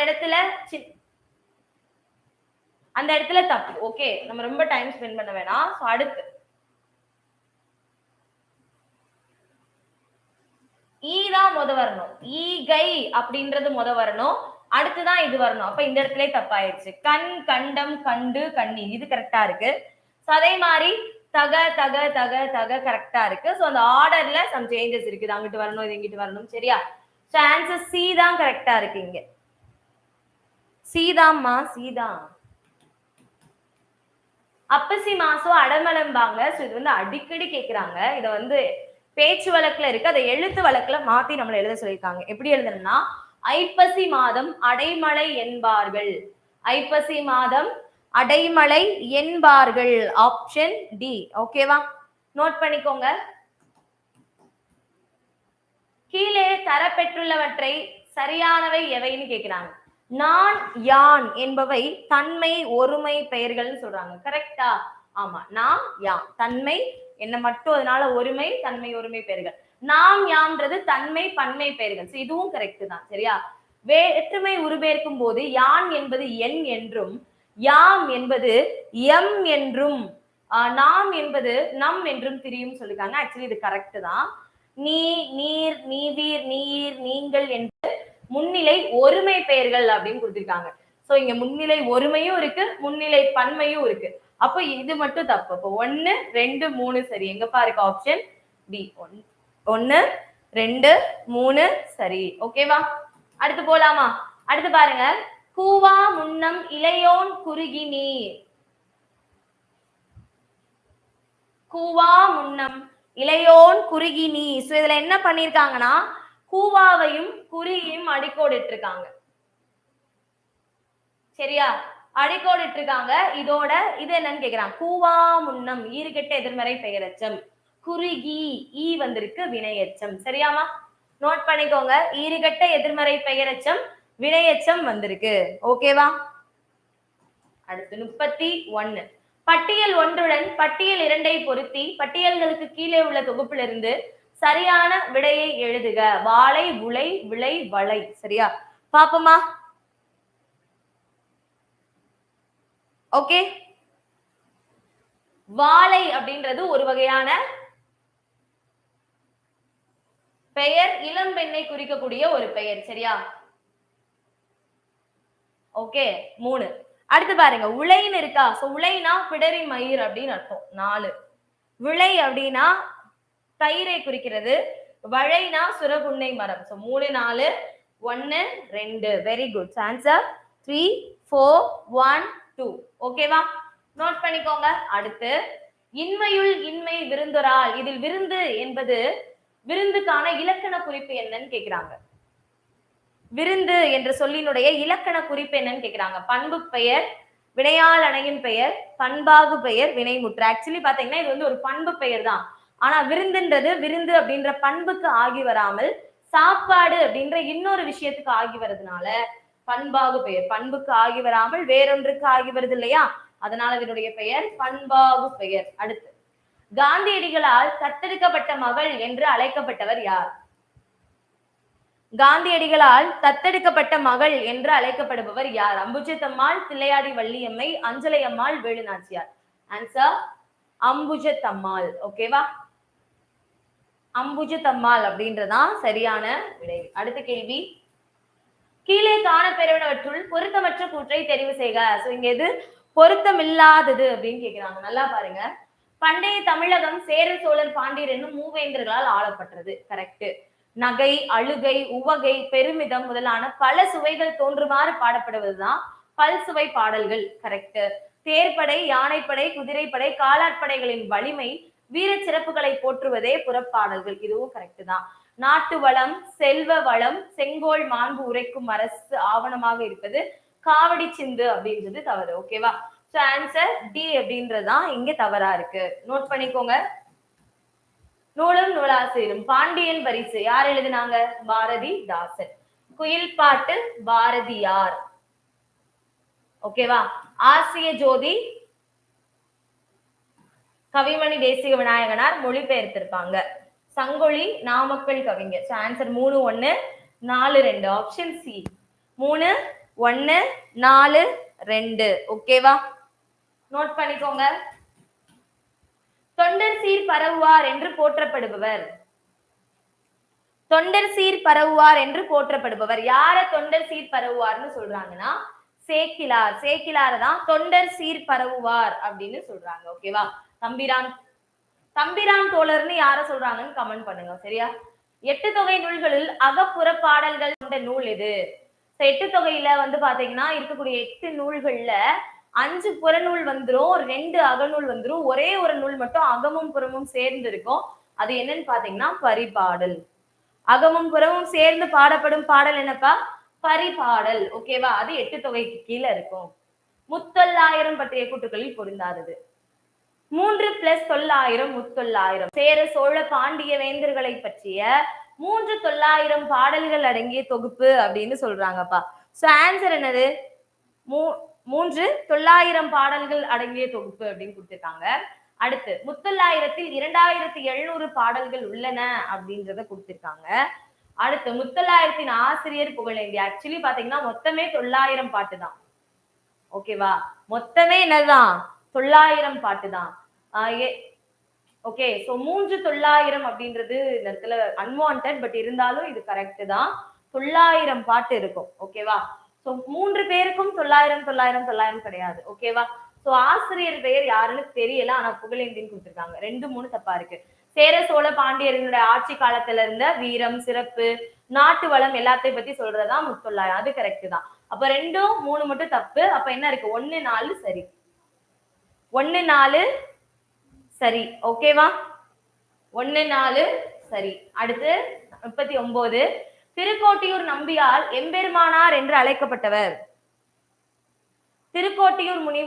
இடத்துல தப்பு. ஓகே, நம்ம ரொம்ப டைம் ஸ்பெண்ட் பண்ண வேணாம். சோ அடுத்து ஈ தான் முத வரணும். ஈகை அப்படின்றது முத வரணும். அடுத்துதான் இது வரணும். அப்ப இந்த இடத்துல தப்பாயிருச்சு. கண், கண்டம், கண்டு, கண்ணி இது கரெக்டா இருக்கு. சோ அதே மாதிரி தக தக தக தக கரெக்டா இருக்கு. சோ அந்த ஆர்டர்ல சம் சேஞ்சஸ் இருக்குது. அங்கிட்டு வரணும், இது இங்கிட்டு வரணும். சரியா? சோ ஆன்சர் சி தான் கரெக்டா இருக்கு இங்க. சி தான்மா, சி தான். அப்பசி மாசம் அடமலம்பாங்க. சோ இது வந்து அடிக்கடி கேக்குறாங்க. இத வந்து பேச்சு வழக்குல இருக்கு. அதை எழுத்து வழக்குல மாத்தி நம்மள எழுத சொல்லியிருக்காங்க. எப்படி எழுதணும்னா ஐப்பசி மாதம் அடைமழை என்பார்கள். ஐப்பசி மாதம் அடைமழை என்பார்கள். Option D. ஓகேவா? நோட் பண்ணிக்கோங்க. கீழே தரப்பெற்றுள்ளவற்றை சரியானவை எவைன்னு கேக்குறாங்க. நான் யான் என்பவை தன்மை ஒருமை பெயர்கள்னு சொல்றாங்க. கரெக்டா? ஆமா. நாம் யாம் தன்மை என்ன மட்டும், அதனால ஒருமை தன்மை ஒருமை பெயர்கள். நாம் யாம்ன்றது தன்மை பன்மை பெயர்கள். இதுவும் கரெக்ட் தான். சரியா? வேற்றுமை உருபெயர்க்கும் போது யான் என்பது என் என்றும் யாம் என்பது எம் என்றும் நாம் என்பது நம் என்றும் திரியும் சொல்லிருக்காங்க. ஆக்சுவலி இது கரெக்ட் தான். நீ நீர் நீவீர் நீர் நீங்கள் என்று முன்னிலை ஒருமை பெயர்கள் அப்படின்னு கொடுத்திருக்காங்க. சோ இங்க முன்னிலை ஒருமையும் இருக்கு, முன்னிலை பன்மையும் இருக்கு. அப்ப இது மட்டும் தப்பு. அப்போ 1 2 3 சரி. எங்கப்பா இருக்கு ஆப்ஷன் பி. 1 2 3 சரி. ஓகேவா? அடுத்து போலாமா? அடுத்து பாருங்க. கூவா முன்னம் இளையோன் குறுகி நீர். கூவா முன்னம் இளையோன் குறுகி நீ. சோ இதுல என்ன பண்ணிருக்காங்கன்னா கூவாவையும் குறுகியும் அடிக்கோடிட்டு இருக்காங்க. சரியா? அடிக்கோடிட்டு இருக்காங்க. இதோட இது என்னன்னு கேக்குறாங்க. கூவா முன்னம் ஈறுகெட்ட எதிர்மறை பெயரச்சம். குறுகி ஈ வந்திருக்கு வினையச்சம். சரியாமா? நோட் பண்ணிக்கோங்க. ஈறுகெட்ட எதிர்மறை பெயரச்சம் வினையச்சம் வந்திருக்கு. ஓகேவா? அடுத்து 31. பட்டியல் 1உடன் பட்டியல் 2ஐ பொருத்தி பட்டியல்களுக்கு கீழே உள்ள தொகுப்பிலிருந்து சரியான விடையை எழுதுக. வாழை உலை விளை வளை. சரியா? பாப்போமா? ஓகே. வாழை அப்படின்றது ஒரு வகையான பெயர், இளம் பெண்ணை குறிக்கக்கூடிய ஒரு பெயர். சரியா? ஓகே. 3. அடுத்து பாருங்க. உலைன்னு இருக்கா? சோ உலைனா பிடரி மயிர் அப்படின்னு அர்த்தம். 4. விளை அப்படின்னா தயிரை குறிக்கிறது. வளைனா சுரபுன்னை மரம். சோ 3 4 1 2. Very good. ஆன்சர் 3 4 1 2. ஓகேவா? நோட் பண்ணிக்கோங்க. அடுத்து இன்மையுள் இன்மை விருந்தொரால். இதில் விருந்து என்பது விருந்துக்கான இலக்கண குறிப்பு என்னன்னு கேக்குறாங்க. விருந்து என்ற சொல்லினுடைய இலக்கண குறிப்பு என்னன்னு கேக்குறாங்க. பண்பு பெயர், வினையால் அணையின் பெயர், பண்பாகு பெயர், வினைமுற்று. ஆக்சுவலி பாத்தீங்கன்னா இது வந்து ஒரு பண்பு பெயர் தான். ஆனா விருந்துன்றது விருந்து அப்படின்ற பண்புக்கு ஆகி வராமல் சாப்பாடு அப்படின்ற இன்னொரு விஷயத்துக்கு ஆகி வருதுனால பண்பாகு பெயர். பண்புக்கு ஆகி வராமல் வேறொன்றுக்கு ஆகி வருது இல்லையா? அதனால இதனுடைய பெயர் பண்பாகு பெயர். அடுத்து காந்தியடிகளால் தத்தெடுக்கப்பட்ட மகள் என்று அழைக்கப்பட்டவர் யார்? காந்தியடிகளால் தத்தெடுக்கப்பட்ட மகள் என்று அழைக்கப்படுபவர் யார்? அம்புஜத்தம்மாள், தில்லையாடி வள்ளியம்மை, அஞ்சலை அம்மாள், வேலுநாச்சியார். ஆன்சர் அம்புஜத்தம்மாள். ஓகேவா? அம்புஜத்தம்மாள் அப்படின்றதான் சரியான விடை. அடுத்த கேள்வி. கீழே காணப்பெறுவனவற்றுள் பொருத்தமற்ற கூற்றை தெரிவு செய்க. சோ இங்க எது பொருத்தமில்லாதது அப்படின்னு கேக்குறாங்க. நல்லா பாருங்க. பண்டைய தமிழகம் சேர சோழர் பாண்டியர் என்னும் மூவேந்தர்களால் ஆளப்பட்டது. கரெக்ட். நகை, அழுகை, உவகை, பெருமிதம் முதலான பல சுவைகள் தோன்றுமாறு பாடப்படுவதுதான் பல்சுவை பாடல்கள். கரெக்ட். தேர்ப்படை, யானைப்படை, குதிரைப்படை, காலாட்படைகளின் வலிமை, வீர சிறப்புகளை போற்றுவதே புறப்பாடல்கள். இதுவும் கரெக்ட் தான். நாட்டு வளம், செல்வ வளம், செங்கோல் மாண்பு உரைக்கும் அரசு ஆவணமாக இருப்பது காவடி சிந்து அப்படின்றது தவறு. ஓகேவா? சோ ஆன்சர் டி அப்படின்றதுதான் இங்க தவறா இருக்கு. நோட் பண்ணிக்கோங்க. நூலும் நூலாசிரியரும். பாண்டியன் பரிசு யார் எழுதினாங்க? பாரதிதாசன். குயில் பாட்டு பாரதியார். ஓகேவா? ஆசிய ஜோதி கவிமணி தேசிக விநாயகனார் மொழிபெயர்த்திருப்பாங்க. சங்கொலி நாமக்கல் கவிஞர். Answer 3 1 4 2 option C. 3 1 4 2. ஓகேவா? நோட் பண்ணிக்கோங்க. தொண்டர் சீர் பரவுவார் என்று போற்றப்படுபவர். தொண்டர் சீர் பரவுவார் என்று போற்றப்படுபவர். யார தொண்டர் சீர் பரவுவார்னு சொல்றாங்கன்னா சேக்கிலார். சேக்கிலார தான் தொண்டர் சீர் பரவுவார் அப்படின்னு சொல்றாங்க. ஓகேவா? தம்பிரான் தோழர்னு யார சொல்றாங்கன்னு கமெண்ட் பண்ணுங்க. சரியா? 8 தொகை நூல்களில் அகப்புற பாடல்கள் கொண்ட நூல் எது? 8 தொகையில வந்து பாத்தீங்கன்னா இருக்கக்கூடிய 8 நூல்கள்ல 5 புறநூல் வந்துரும், 2 அகநூல் வந்துரும், ஒரே ஒரு நூல் மட்டும் அகமும் புறமும் சேர்ந்து இருக்கும். அது என்னன்னு பாத்தீங்கன்னா பரிபாடல். அகமும் புறமும் சேர்ந்து பாடப்படும் பாடல் என்னப்பா? பரிபாடல். ஓகேவா? அது 8 தொகைக்கு கீழே இருக்கும். முத்தொள்ளாயிரம் பற்றிய கூட்டுகளில் பொருந்தாதது. 3 + 900 முத்தொள்ளாயிரம். சேர சோழ பாண்டிய வேந்தர்களை பற்றிய 3 900 பாடல்கள் அடங்கிய தொகுப்பு அப்படின்னு சொல்றாங்கப்பா. சோ ஆன்சர் என்னது? 3 900 பாடல்கள் அடங்கிய தொகுப்பு அப்படின்னு கொடுத்திருக்காங்க. அடுத்து முத்தொள்ளாயிரத்தில் 2700 பாடல்கள் உள்ளன அப்படின்றத கொடுத்திருக்காங்க. அடுத்து முத்தொள்ளாயிரத்தின் ஆசிரியர் புகழேந்தி. ஆக்சுவலி பாத்தீங்கன்னா மொத்தமே 900 பாட்டு தான். ஓகேவா? மொத்தமே என்னதான்? 900 பாட்டு தான். ஓகே, சோ 3 900 அப்படின்றது இந்த இடத்துல அன்வான்டட், பட் இருந்தாலும் இது கரெக்ட் தான். 900 பாட்டு இருக்கும். ஓகேவா? சோ 3 பேருக்கும் 900 900 900 கிடையாது. ஓகேவா? சோ ஆசிரியர் பெயர் யாருன்னு தெரியல, ஆனா புகழேந்தின்னு கொடுத்திருக்காங்க. 2 3 தப்பா இருக்கு. சேர சோழ பாண்டியர்களுடைய ஆட்சி காலத்துல இருந்த வீரம், சிறப்பு, நாட்டு வளம் எல்லாத்தையும் பத்தி சொல்றதா முத்தொள்ளாயிரம். அது கரெக்ட் தான். அப்ப 2 3 மட்டும் தப்பு. அப்ப என்ன இருக்கு? 1 4 சரி. 1 4 சரி. ஓகேவா? 1 4 சரி. அடுத்து 39. திருக்கோட்டியூர் நம்பியால் எம்பெருமானார் என்று அழைக்கப்பட்டவர். திருக்கோட்டியூர் முனி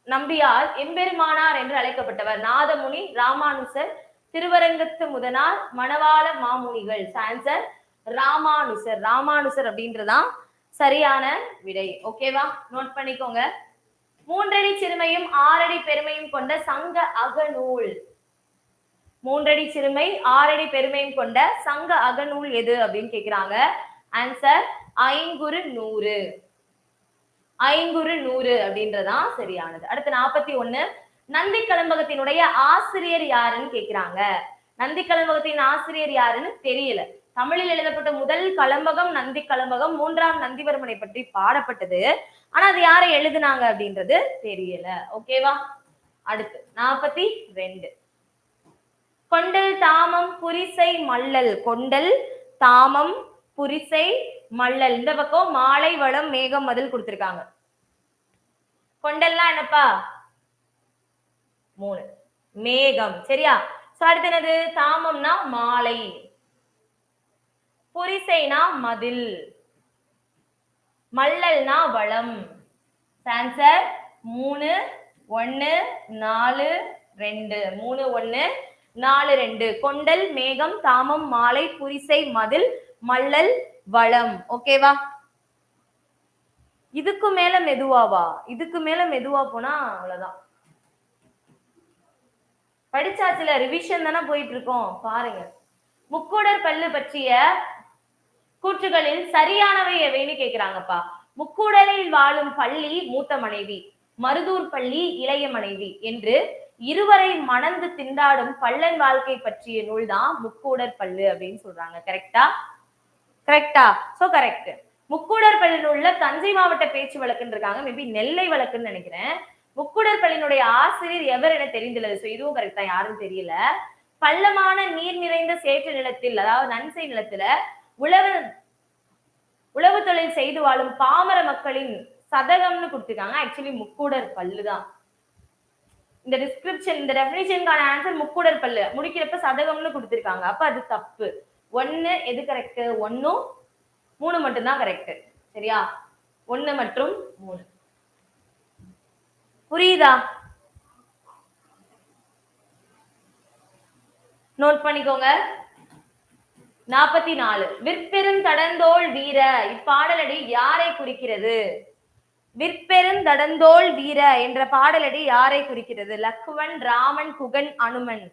நம்பியால் எம்பெருமானார் என்று அழைக்கப்பட்டவர். நாதமுனி, ராமானுசர், திருவரங்கத்து முதனார், மணவாள மாமுனிகள். ஆன்சர் ராமானுசர். ராமானுசர் அப்படின்றதான் சரியான விடை. ஓகேவா? நோட் பண்ணிக்கோங்க. 3 அடி சிறுமையும் 6 அடி பெருமையும் கொண்ட சங்க அகநூல். 3 அடி சிறுமை 6 அடி பெருமையும் கொண்ட சங்க அகநூல் எது அப்படின்னு கேக்குறாங்க. ஆன்சர் ஐங்குறு நூறு. ஐங்குறு நூறு அப்படின்றதான் சரியானது. அடுத்து 41. நந்தி கலம்பகத்தினுடைய ஆசிரியர் யாருன்னு கேக்குறாங்க. நந்தி கலம்பகத்தின் ஆசிரியர் யாருன்னு தெரியல. தமிழில் எழுதப்பட்ட முதல் கலம்பகம் நந்தி கலம்பகம். 3ஆம் நந்திவர்மனை பற்றி பாடப்பட்டது. ஆனா அது யாரை எழுதுனாங்க அப்படின்றது தெரியல. ஓகேவா? அடுத்து 42. கொண்டல் தாமம் புரிசை மல்லல். கொண்டல் தாமம் புரிசை மல்லல். இந்த பக்கம் மாலை வளம் மேகம் மதில் கொடுத்திருக்காங்க. கொண்டல்னா என்னப்பா? 3 மேகம். சரியா? சோ அடுத்து என்னது? தாமம்னா மாலை, புரிசைனா மதில், மல்லல்னா வளம். ஆன்சர் 3 1 4 2. 3 1 4 2. கொண்டல், மேகம், தாமம், மாலை, புரிசை, மதில், மல்லல், வளம். ஓகேவா? இதுக்கு மேல மெதுவாவா? இதுக்கு மேல மெதுவா போனா அவ்வளவுதான். படிச்சாச்சுல, ரிவிஷன் தானே போயிட்டு இருக்கோம். பாருங்க. முக்கூடர் பல்லு பற்றிய கூற்றுகளில் சரியானவை எவைன்னு கேக்குறாங்கப்பா. முக்கூடலில் வாழும் பள்ளி மூத்த மனைவி, மருதூர் பள்ளி இளைய மனைவி என்று இருவரை மணந்து திண்டாடும் பள்ளன் வாழ்க்கை பற்றிய நூல் தான் முக்கூடர் பல்லு அப்படின்னு சொல்றாங்க. கரெக்டா? கரெக்டா? So correct. முக்கூடர் பள்ளி நூல்ல தஞ்சை மாவட்ட பேச்சு வழக்குன்னு இருக்காங்க. மேபி நெல்லை வழக்குன்னு நினைக்கிறேன். முக்கூடர் பள்ளியினுடைய ஆசிரியர் எவர் என தெரிந்துள்ளது. சோ இதுவும் கரெக்ட் தான். யாரும் தெரியல. பள்ளமான நீர் நிறைந்த சேற்று நிலத்தில், அதாவது நன்சை நிலத்துல உழவு தொழில் செய்து வாழும் பாமர மக்களின் சதகம்னு கொடுத்திருக்காங்க. ஆக்சுவலி முக்கூடர் பல்லுதான். இந்த டிஸ்கிரிப்ஷன், இந்த டெஃபினிஷனுக்கான ஆன்சர் முக்கூடர் பல்லு. முடிக்கிறப்ப சதகம்னு கொடுத்திருக்காங்க. அப்ப அது தப்பு. 1 எது கரெக்ட்? 1 3 மட்டும் தான் கரெக்ட். சரியா? 1 மற்றும் 3. புரியுதா? நோட் பண்ணிக்கோங்க. 44 விற்பெரும் தடந்தோள் வீர இப்பாடலடி யாரை குறிக்கிறது? விற்பெரும் தடந்தோள் வீர என்ற பாடலடி யாரை குறிக்கிறது? லக்குவன், ராமன், குகன், அனுமன்.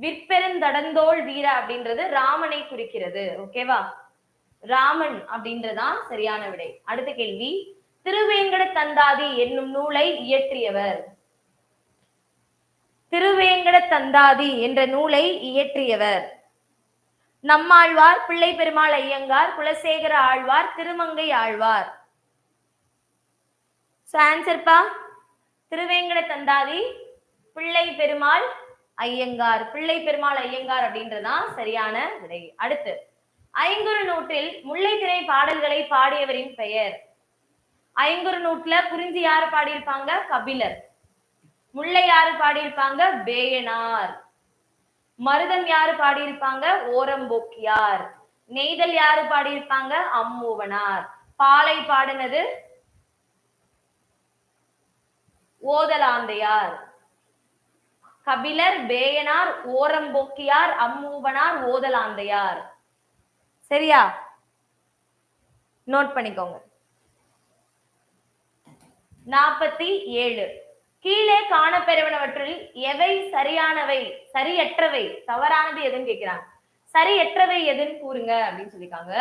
விற்பெருந்தடந்தோள் வீர அப்படின்றது ராமனை குறிக்கிறது. ஓகேவா? ராமன் அப்படின்றதான் சரியான விடை. அடுத்த கேள்வி, திருவேங்கட தந்தாதி என்னும் நூலை இயற்றியவர்? திருவேங்கட தந்தாதி என்ற நூலை இயற்றியவர் நம்மாழ்வார், பிள்ளை பெருமாள் ஐயங்கார், குலசேகர ஆழ்வார், திருமங்கை ஆழ்வார். ஆன்சர்ப்பா, திருவேங்கட தந்தாதி பிள்ளை பெருமாள் ஐயங்கார். பிள்ளை பெருமாள் ஐயங்கார் அப்படின்றதான் சரியான விடை. அடுத்து, ஐங்குறு நூற்றில் முல்லைத்திணை பாடல்களை பாடியவரின் பெயர்? ஐங்குறு நூற்றுல குறிஞ்சி யாரு பாடியிருப்பாங்க? கபிலர். முல்லை யாரு பாடியிருப்பாங்க? பேயனார். மருதம் யாரு பாடியிருப்பாங்க? ஓரம்போக்கியார். நெய்தல் யாரு பாடியிருப்பாங்க? அம்மூவனார். பாலை பாடினது ஓதலாந்தையார். கபிலர், பேயனார், ஓரம்போக்கியார், அம்மூவனார், ஓதலாந்தையார். சரியா? நோட் பண்ணிக்கோங்க. 47 கீழே காணப்பெறுவனவற்றில் எவை சரியானவை, சரியற்றவை, தவறானது எதுன்னு கேட்கிறாங்க. சரியற்றவை எதுன்னு கூறுங்க அப்படின்னு சொல்லிருக்காங்க.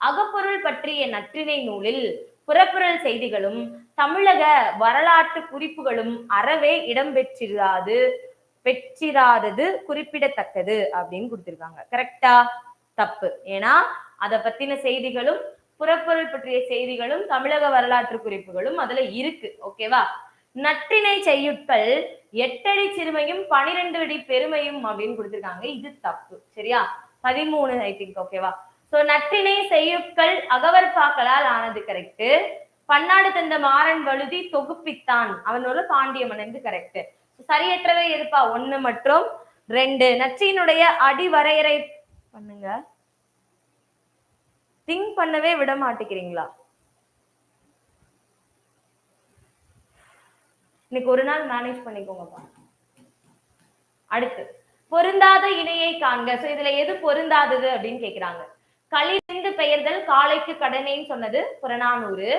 அகப்பொருள் பற்றிய நற்றிணை நூலில் புறப்பொருள் செய்திகளும் தமிழக வரலாற்று குறிப்புகளும் அறவே பெற்றிராதது குறிப்பிடத்தக்கது அப்படின்னு கொடுத்திருக்காங்க. கரெக்டா? தப்பு. ஏன்னா அதை பத்தின செய்திகளும் புறப்பொருள் பற்றிய செய்திகளும் தமிழக வரலாற்று குறிப்புகளும் அதுல இருக்கு. ஓகேவா? நற்றிணை செய்யுட்கள் 8 அடி சிறுமையும் 12 அடி பெருமையும் அப்படின்னு கொடுத்திருக்காங்க. இது தப்பு. சரியா? 13 ஐ திங்க். ஓகேவா? சோ நற்றிணை செய்யுட்கள் அகவற்பாக்களால் ஆனது கரெக்ட். பன்னாடு தந்த மாறன் வழுதி தொகுப்பித்தான் அவனோட பாண்டிய மன்னன் கரெக்ட். சரியற்றவை எதுப்பா? 1 மற்றும் 2. நற்றினுடைய அடி வரையறை பண்ணுங்க. திங்க் பண்ணவே விட மாட்டேங்கிறீங்களா? இன்னைக்கு ஒரு நாள் மேனேஜ் பண்ணிக்கோங்கப்பா. அடுத்து, பொருந்தாத இணையை காண்க. சோ இதுல எது பொருந்தாதது அப்படின்னு கேக்குறாங்க. களிந்து பெயர்தல் காலைக்கு கடனேன்னு சொன்னது புறநானூறு.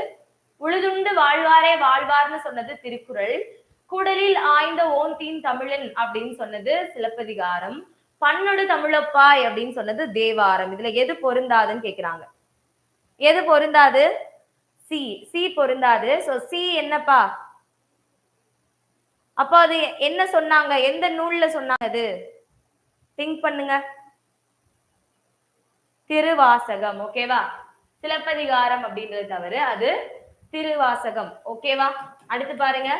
உழுதுண்டு வாழ்வாரே வாழ்வார்னு சொன்னது திருக்குறள். குடலில் ஆய்ந்த ஓந்தீன் தமிழன் அப்படின்னு சொன்னது சிலப்பதிகாரம். பன்னொடு தமிழப்பாய் அப்படின்னு சொன்னது தேவாரம். இதுல எது பொருந்தாதுன்னு கேக்குறாங்க. எது பொருந்தாது? சி. சி பொருந்தாது. சோ சி என்னப்பா? அப்போ அது என்ன சொன்னாங்க? எந்த நூல்ல சொன்னாங்க? அது திங்க் பண்ணுங்க. திருவாசகம். ஓகேவா? சிலப்பதிகாரம் அப்படின்றது தவறு, அது திருவாசகம். ஓகேவா? அடுத்து பாருங்க,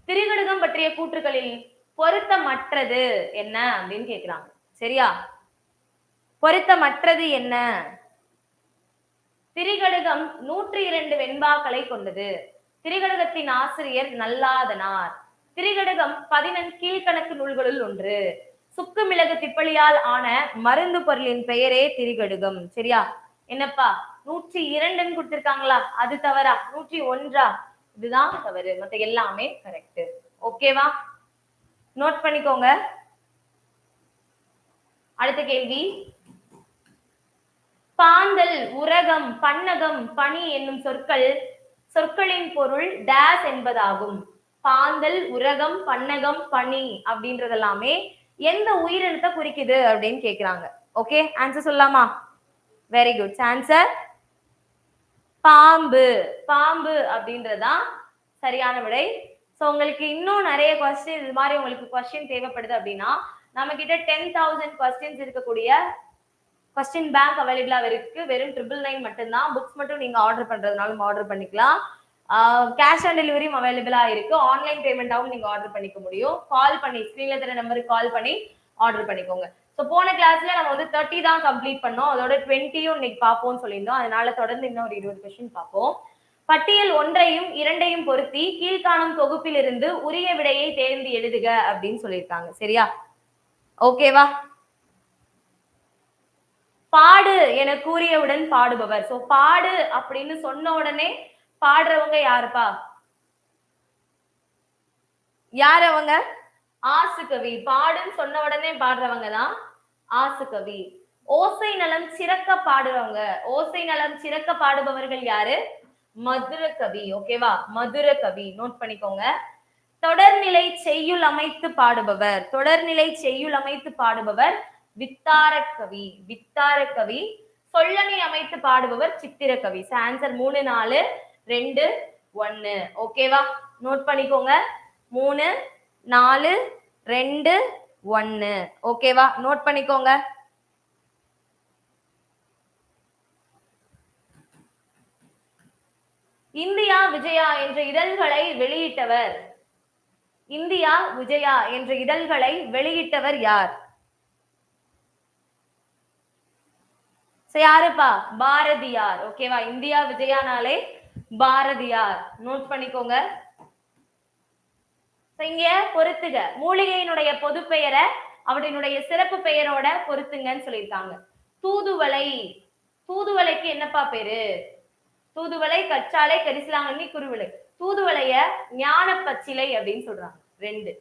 திரிகடுகம் பற்றிய கூற்றுகளில் பொருத்தமற்றது என்ன அப்படின்னு கேக்குறாங்க. சரியா? பொருத்தமற்றது என்ன? திரிகடுகம் 102 வெண்பாக்களை கொண்டது. திரிகடுகத்தின் ஆசிரியர் நல்லாதனார். திரிகடுகம் 14 கீழ்கணக்கு நூல்களுள் ஒன்று. சுக்கு மிளகு திப்பளியால் ஆன மருந்து பொருளின் பெயரே திரிகடுகம். சரியா? என்னப்பா 102 கொடுத்திருக்காங்களா? அது தவறா? 101? இதுதான் தவறு, மத்த எல்லாமே கரெக்ட். ஓகேவா? நோட் பண்ணிக்கோங்க. அடுத்த கேள்வி, பாந்தல், உரகம், பன்னகம், பனி என்னும் சொற்களின் பொருள் டேஸ் என்பதாகும். பாந்தல், உரகம், பன்னகம், பனி அப்படின்றதெல்லாமே எந்த உயிரினத்தை குறிக்குது அப்படின்னு கேக்குறாங்க. ஓகே, ஆன்சர் சொல்லலாமா? Very good. ஆன்சர் பாம்பு. பாம்பு அப்படின்றதுதான் சரியான விடை. சோ உங்களுக்கு இன்னும் நிறைய கொஸ்டின் இது மாதிரி உங்களுக்கு கொஸ்டின் தேவைப்படுது அப்படின்னா நம்ம கிட்ட 10,000 கொஸ்டின்ஸ் இருக்கக்கூடிய கொஸ்டின் பேங்க் அவைலபிளா இருக்கு. வெறும் 999 மட்டும்தான். புக்ஸ் மட்டும் நீங்க ஆர்டர் பண்றதுனாலும் ஆர்டர் பண்ணிக்கலாம். கேஷ் ஆன் டெலிவரியும் அவைலபிளா இருக்கு. ஆன்லைன் பேமெண்டாவும் நீங்க ஆர்டர் பண்ணிக்க முடியும். கால் பண்ணி ஸ்கிரீன்ல தெரிய நம்பருக்கு கால் பண்ணி ஆர்டர் பண்ணிக்கோங்க. ஸோ போன கிளாஸ்ல நம்ம வந்து 30 தான் கம்ப்ளீட் பண்ணோம். அதோட 20யும் இன்னைக்கு பார்ப்போம்னு சொல்லியிருந்தோம். அதனால தொடர்ந்து இன்னும் ஒரு 20 கொஸ்டின் பார்ப்போம். பட்டியல் 1ஐயும் 2ஐயும் பொருத்தி கீழ்காணும் தொகுப்பில் இருந்து உரிய விடையை தேர்ந்து எழுதுக அப்படின்னு சொல்லியிருக்காங்க. சரியா? ஓகேவா? பாடு என கூறியவுடன் பாடுபவர். சோ பாடு அப்படின்னு சொன்ன உடனே பாடுறவங்க யாருப்பா? யார் அவங்க? ஆசுகவி. பாடுன்னு சொன்ன உடனே பாடுறவங்க தான் ஆசுகவி. ஓசை நலம் சிறக்க பாடுறவங்க, ஓசை நலம் சிறக்க பாடுபவர்கள் யாரு? மதுர கவி. ஓகேவா? மதுர கவி நோட் பண்ணிக்கோங்க. தொடர்நிலை செய்யுள் அமைத்து பாடுபவர், தொடர்நிலை செய்யுள் அமைத்து பாடுபவர் வித்தார கவி. வித்தார கவி. சொல்லணி அமைத்து பாடுபவர் சித்திர கவி. ஆன்சர் 3 4 2 1. ஓகேவா? நோட் பண்ணிக்கோங்க. 3 4 2 1. ஓகேவா? நோட் பண்ணிக்கோங்க. இந்தியா விஜயா என்ற இதழ்களை வெளியிட்டவர், இந்தியா விஜயா என்ற இதழ்களை வெளியிட்டவர் யார்? யாருப்பா? பாரதியார். ஓகேவா? இந்தியா விஜயானாலே பாரதியார். நோட் பண்ணிக்கோங்க. இங்க பொருத்துக. மூலிகையினுடைய பொது பெயரை அவற்றினுடைய சிறப்பு பெயரோட பொருத்துங்கன்னு சொல்லியிருக்காங்க. தூதுவளை. தூதுவளைக்கு என்னப்பா பேரு? தூதுவளை, கச்சாலை, கரிசலாங்கண்ணி, குருவிளை. தூதுவளைய ஞான பச்சிலை அப்படின்னு சொல்றாங்க. 2.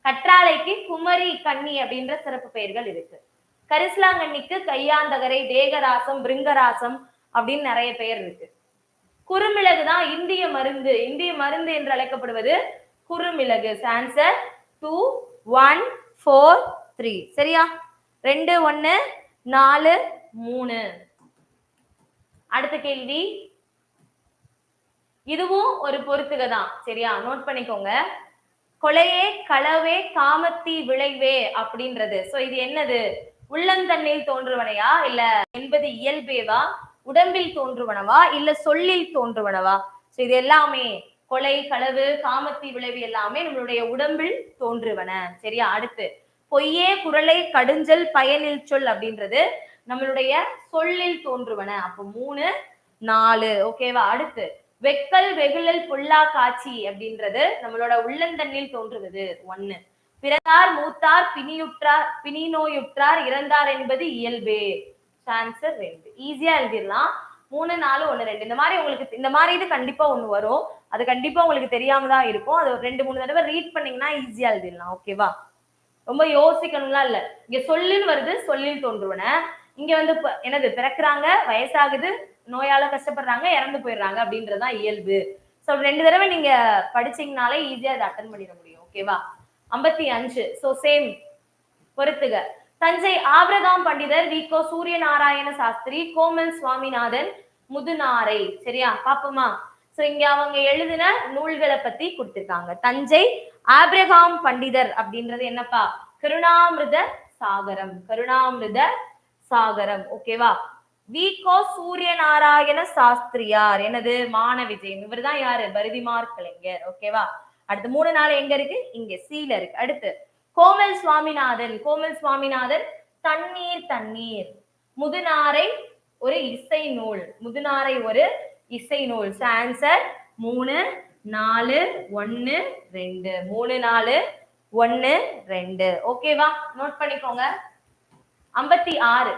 கற்றாழைக்கு குமரி கன்னி அப்படின்ற சிறப்பு பெயர்கள் இருக்கு. கரிசலாங்கண்ணிக்கு கையாந்தகரை, தேகராசம், பிருங்கராசம் அப்படின்னு நிறைய பெயர் இருக்கு. குறுமிளகு தான் இந்திய மருந்து. இந்திய மருந்து என்று அழைக்கப்படுவது குறுமிளகு. ஆன்சர் 2 1 4 3. சரியா? 2 1 4 3. அடுத்த கேள்வி. இதுவும் ஒரு பொறுத்துக தான். சரியா? நோட் பண்ணிக்கோங்க. கொலையே களவே காமத்தி விளைவே அப்படின்றது. சோ இது என்னது? உள்ளந்தண்ணில் தோன்றுவனையா, இல்ல என்பது இயல்பேவா, உடம்பில் தோன்றுவனவா, இல்ல சொல்லில் தோன்றுவனவா? சோ இது எல்லாமே கொலை, களவு, காமத்தி விளைவு எல்லாமே நம்மளுடைய உடம்பில் தோன்றுவன. சரியா? அடுத்து பொய்யே குரலை கடுஞ்சல் பயனில் சொல் அப்படின்றது நம்மளுடைய சொல்லில் தோன்றுவன. அப்போ 3 4. ஓகேவா? அடுத்து வெக்கல் வெகுழல் பொல்லா காட்சி அப்படின்றது நம்மளோட உள்ளந்தண்ணில் தோன்றுவது. 1. பிறந்தார் மூத்தார் பிணியுற்றார் பிணி நோயுற்றார் இறந்தார் என்பது இயல்பே. ஆன்சர் 2. ஈஸியா எழுதிடலாம். 3 4 1 2. இந்த மாதிரி உங்களுக்கு இந்த மாதிரி இது கண்டிப்பா ஒண்ணு வரும். அது கண்டிப்பா உங்களுக்கு தெரியாம தான் இருக்கும். அது 2 3 தடவை ரீட் பண்ணீங்கன்னா ஈஸியா எழுதிடலாம். ஓகேவா? ரொம்ப யோசிக்கணும்லாம் இல்ல. இங்க சொல்லின்னு வருது, சொல்லில் தோன்றுவன. இங்க வந்து என்னது? பிறக்குறாங்க, வயசாகுது, நோயால கஷ்டப்படுறாங்க, இறந்து போயிடுறாங்க அப்படின்றதுதான் இயல்பு. சோ 2 தடவை நீங்க படிச்சீங்கனாலே ஈஸியா அதை அட்டன் பண்ணிட முடியும். ஓகேவா? 55. சோ சேம் பொறுத்துக. தஞ்சை ஆபிரகாம் பண்டிதர், வி.கோ. சூரியநாராயண சாஸ்திரி, கோமல் சுவாமிநாதன், முதுநாரை. சரியா? பாப்போமா? சோ இங்க அவங்க எழுதின நூல்களை பத்தி கொடுத்திருக்காங்க. தஞ்சை ஆபிரகாம் பண்டிதர் அப்படின்றது என்னப்பா? கருணாமிருத சாகரம். கருணாமிருத சாகரம். ஓகேவா? வி.கோ. சூரியநாராயண சாஸ்திரியார் எனது மான விஜயம். இவர் தான் யாரு? பரதிமார் கலைஞர். ஓகேவா? அடுத்து 3 4 எங்க இருக்கு? இங்க சீல இருக்கு. அடுத்து கோமல் சுவாமிநாதன். கோமல் சுவாமிநாதன் தண்ணீர் தண்ணீர். முதுநாரை ஒரு இசை நூல். முதுநாரை ஒரு இசை நூல். ஆன்சர் 3 4 1 2. 3 4 1 2. ஓகேவா? நோட் பண்ணிக்கோங்க. 56.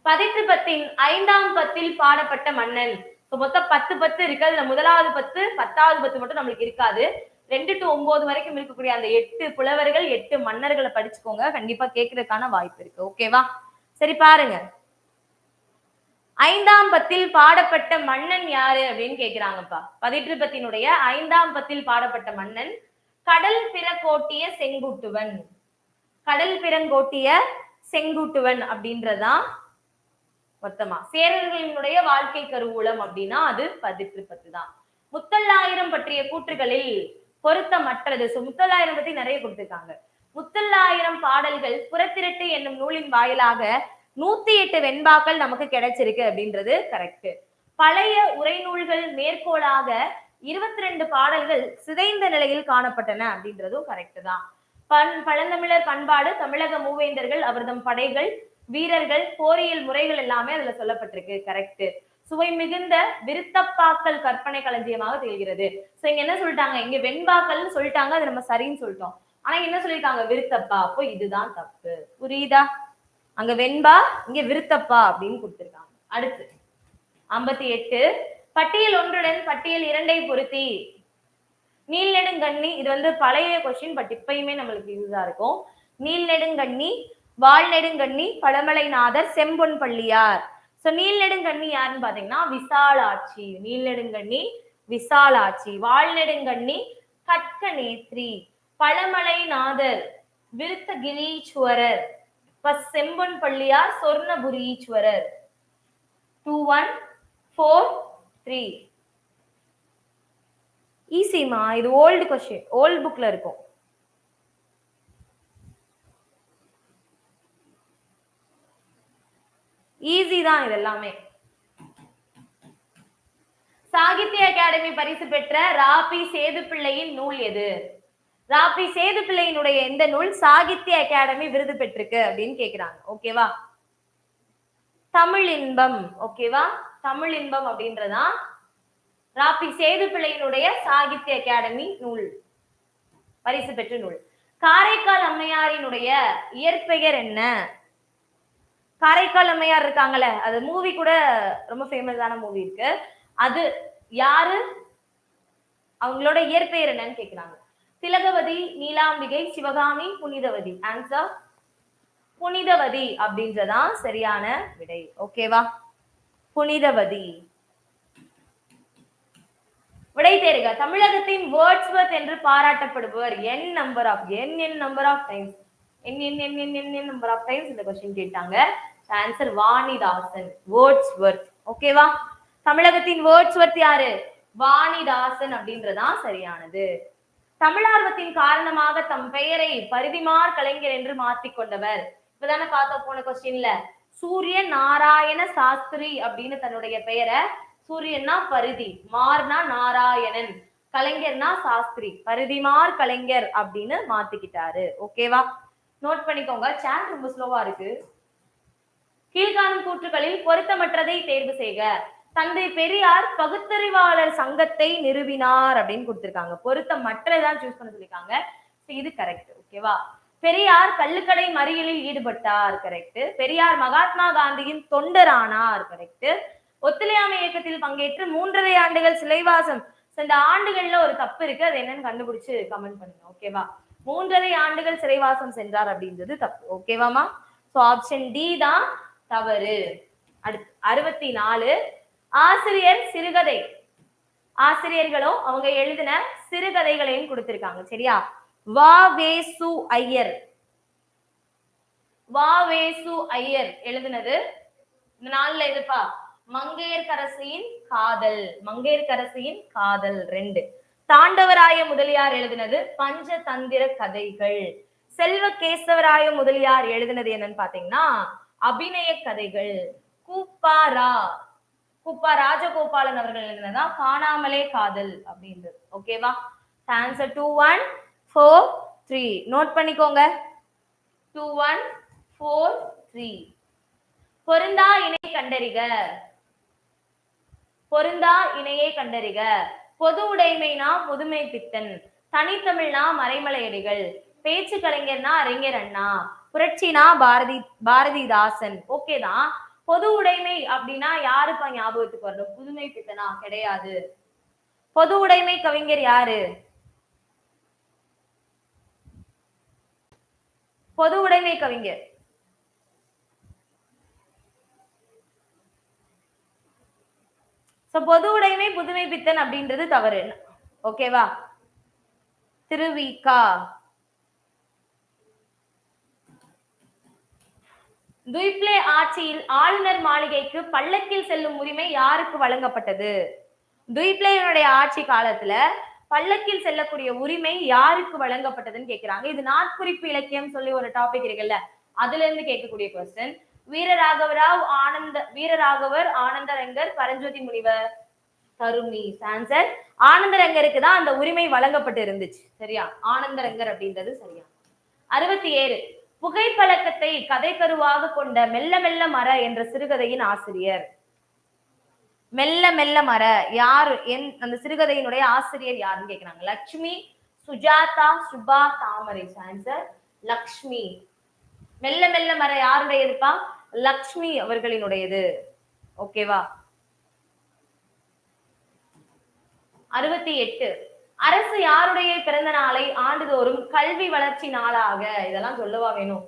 பதிற்று பத்தின் 5ஆம் பத்தில் பாடப்பட்ட மன்னன். மொத்தம் 10 பத்து இருக்கு. அதுல முதலாவது 10 10வது 10 மட்டும் நம்மளுக்கு இருக்காது. 2 to 9 வரைக்கும் இருக்கக்கூடிய அந்த 8 புலவர்கள் 8 மன்னர்களை படிச்சுக்கோங்க. கண்டிப்பா கேட்கறதுக்கான வாய்ப்பு இருக்கு. ஓகேவா? சரி பாருங்க. 5ஆம் பத்தில் பாடப்பட்ட மன்னன் யாரு அப்படின்னு கேக்குறாங்கப்பா. பதிற்று பத்தினுடைய 5ஆம் பத்தில் பாடப்பட்ட மன்னன் கடல் பிறங்கோட்டிய செங்குட்டுவன். கடல் பிறங்கோட்டிய செங்குட்டுவன் அப்படின்றதான் மொத்தமா. சேரர்களினுடைய வாழ்க்கை கருவூலம் அப்படின்னா அது பதிற்று பத்து தான். முத்தல்லாயிரம் பற்றிய கூற்றுகளில் பொருத்தமற்றது. முத்தல்லாயிரம் பத்தி நிறைய கொடுத்திருக்காங்க. முத்தல்லாயிரம் பாடல்கள் புறத்திரட்டு என்னும் நூலின் வாயிலாக 108 வெண்பாக்கள் நமக்கு கிடைச்சிருக்கு அப்படின்றது கரெக்ட். பழைய உரைநூல்கள் மேற்கோளாக 22 பாடல்கள் சிதைந்த நிலையில் காணப்பட்டன அப்படின்றதும் கரெக்ட் தான். பழந்தமிழர் பண்பாடு, தமிழக மூவேந்தர்கள், அவர்தம் படைகள், வீரர்கள், போரியல் முறைகள் எல்லாமே அதுல சொல்லப்பட்டிருக்கு. கரெக்ட். சுவை மிகுந்த விருத்தப்பாக்கள் கற்பனை களஞ்சியமாக திகழ்கிறது. சோ இங்க என்ன சொல்லிட்டாங்க? இங்க வெண்பாக்கள்னு சொல்லிட்டாங்க, அது நம்ம சரின்னு சொல்லிட்டோம். ஆனா என்ன சொல்லியிருக்காங்க? விருத்தப்பா. அப்போ இதுதான் தப்பு. புரியுதா? அங்க வெண்பா, இங்க விருத்தப்பா அப்படின்னு கொடுத்திருக்காங்க. அடுத்து 58. பட்டியல் 1உடன் பட்டியல் 2ஐ பொருத்தி நீள்நெடுங்கண்ணி இது வந்து பழைய கொஸ்டின், பட் இப்பயுமே நம்மளுக்கு யூஸா இருக்கும். நீள்நெடுங்கண்ணி, வாழ்நெடுங்கண்ணி, பழமலைநாதர், செம்பொன் பள்ளியார். சோ நீள்நெடுங்கண்ணி யாருன்னு பாத்தீங்கன்னா விசாலாட்சி. நீள்நெடுங்கண்ணி விசாலாட்சி. வாழ்நெடுங்கண்ணி கட்கநேத்ரி. பழமலைநாதர் விருத்தகிரீஸ்வரர். செம்பொன் பள்ளியார் சொர்ணபுரீஸ்வரர். 2 1 4 3. ஈஸிமா, இது ஓல்டு கொஸ்டின், ஓல்டு புக்ல இருக்கும். ஈஸி தான் இது எல்லாமே. சாகித்ய அகாடமி பரிசு பெற்ற ராபி சேதுப்பிள்ளையின் நூல் எது? ராபி சேதுப்பிள்ளையினுடைய எந்த நூல் சாகித்ய அகாடமி விருது பெற்றிருக்கு அப்படின்னு கேக்குறாங்க. ஓகேவா? தமிழ் இன்பம். ஓகேவா? தமிழ் இன்பம் அப்படின்றதா ராபி சேதுப்பிள்ளையினுடைய சாகித்ய அகாடமி நூல், பரிசு பெற்ற நூல். காரைக்கால் அம்மையாரினுடைய இயற்பெயர் என்ன? காரைக்கால் அம்மையார் இருக்காங்கல்ல, அது மூவி கூட ரொம்ப ஃபேமஸான மூவி இருக்கு. அது யாரு? அவங்களோட இயற்பெயர் என்னன்னு கேக்குறாங்க. திலகவதி, நீலாம்பிகை, சிவகாமி, புனிதவதி. ஆன்சர் புனிதவதி அப்படின்றதான் சரியான விடை. ஓகேவா? புனிதவதி. விடை தேர்க. தமிழகத்தின் வேர்ட்ஸ்வர்த் என்று பாராட்டப்படுபவர் n number of times number of times இந்த क्वेश्चन கேட்டாங்க. Answer Vanidasan, Wordsworth. ஓகேவா? தமிழகத்தின் வேர்ட்ஸ்வர்த் யாரு? வாணிதாசன் அப்படின்றதான் சரியானது. தமிழார்வத்தின் காரணமாக தம் பெயரை பரிதிமார் கலைஞர் என்று மாற்றிக்கொண்டவர். இப்பதானே பார்த்தோம் போன क्वेश्चनல. சூரிய நாராயண சாஸ்திரி அப்படின்னு தன்னுடைய பெயரை, சூரியன்னா பரிதி, மார்னா நாராயணன், கலைஞர்னா சாஸ்திரி, பரிதிமார் கலைஞர் அப்படின்னு மாத்திக்கிட்டாரு. ஓகேவா? நோட் பண்ணிக்கோங்க. சாட் ரொம்ப ஸ்லோவா இருக்கு. கீழ்காணும் கூற்றுகளில் பொருத்தமற்றதை தேர்வு செய்க. தந்தை பெரியார் பகுத்தறிவாளர் சங்கத்தை நிறுவினார் அப்படின்னு கொடுத்திருக்காங்க. பொருத்தமற்றதான் சூஸ் பண்ண சொல்லிருக்காங்க. இது கரெக்ட். ஓகேவா? பெரியார் கள்ளுக்கடை மறியலில் ஈடுபட்டார். கரெக்ட். பெரியார் மகாத்மா காந்தியின் தொண்டரானார். கரெக்ட். ஒத்துழையாமை இயக்கத்தில் பங்கேற்று 3.5 ஆண்டுகள் சிறைவாசம். இந்த ஆண்டுகள்ல ஒரு தப்பு இருக்கு, அது என்னன்னு கண்டுபிடிச்சு கமெண்ட் பண்ணுங்க. ஓகேவா? 3.5 ஆண்டுகள் சிறைவாசம் சென்றார் அப்படின்றது தப்பு. ஓகேவாமா? சோ ஆப்ஷன் டி தான் தவறு. அடுத்து 64. ஆசிரியர் சிறுகதை. ஆசிரியர்களும் அவங்க எழுதின சிறுகதைகளையும் கொடுத்திருக்காங்க. சரியா? வ.வே.சு. ஐயர். வ.வே.சு. ஐயர் எழுதினது இந்த நாள்ல இதுப்பா மங்கையர்கரசியின் காதல். மங்கையர்கரசியின் காதல் 2. தாண்டவராய முதலியார் எழுதினது பஞ்சதந்திர கதைகள். செல்வ கேசவராய முதலியார் எழுதினது என்னன்னு பாத்தீங்கன்னா அபிநய கதைகள். கூப்பா ராஜகோபாலன் அவர்கள் எழுதினதா காணாமலே காதல் அப்படின்றது. ஓகேவா? ஆன்சர் 2 1 4 3. நோட் பண்ணிக்கோங்க. 2 1 4 3. பொருந்தா இணை கண்டறிக. பொருந்தா இணையை கண்டறிக. பொது உடைமைனா புதுமை பித்தன், தனித்தமிழ்னா மறைமலையடிகள், பேச்சு கலைஞர்னா அறிஞர் அண்ணா, புரட்சினா பாரதிதாசன். ஓகேதான். பொது உடைமை அப்படின்னா யாருப்பா ஞாபகத்துக்கு வரணும்? புதுமை பித்தனா? கிடையாது. பொது உடைமை கவிஞர் யாரு? பொது உடைமை கவிஞர் பொது உடைமை புதுமை பித்தன் அப்படின்றது தவறு. ஓகேவா? திருவிக்கா. துய்ப்ளே ஆட்சியில் ஆளுநர் மாளிகைக்கு பல்லக்கில் செல்லும் உரிமை யாருக்கு வழங்கப்பட்டது? துய்ப்ளேனுடைய ஆட்சி காலத்துல பல்லக்கில் செல்லக்கூடிய உரிமை யாருக்கு வழங்கப்பட்டதுன்னு கேக்குறாங்க. இது நாட்குறிப்பு இலக்கியம் சொல்லி ஒரு டாபிக் இருக்குல்ல, அதுல இருந்து கேட்கக்கூடிய கொஸ்டின். வீரராகவர், ஆனந்தரங்கர், பரஞ்சோதி முனிவர், தருமி. ஆன்சர் ஆனந்தரங்கருக்கு தான் அந்த உரிமை வழங்கப்பட்டு இருந்துச்சு. சரியா? ஆனந்தரங்கர் அப்படின்றது சரியா. 67. புகைப்பழக்கத்தை கதை கருவாக கொண்ட மெல்ல மெல்ல மர என்ற சிறுகதையின் ஆசிரியர். மெல்ல மெல்ல மர யார்? அந்த சிறுகதையினுடைய ஆசிரியர் யாருன்னு கேக்குறாங்க. லட்சுமி, சுஜாதா, சுபா, தாமரை. ஆன்சர் லக்ஷ்மி. மெல்ல மெல்ல மர யாருடையதுப்பா? லக்ஷ்மி அவர்களினுடையது. ஓகேவா? 68. அரசு யாருடைய பிறந்த நாளை ஆண்டுதோறும் கல்வி வளர்ச்சி நாளாக இதெல்லாம் சொல்லவா வேணும்?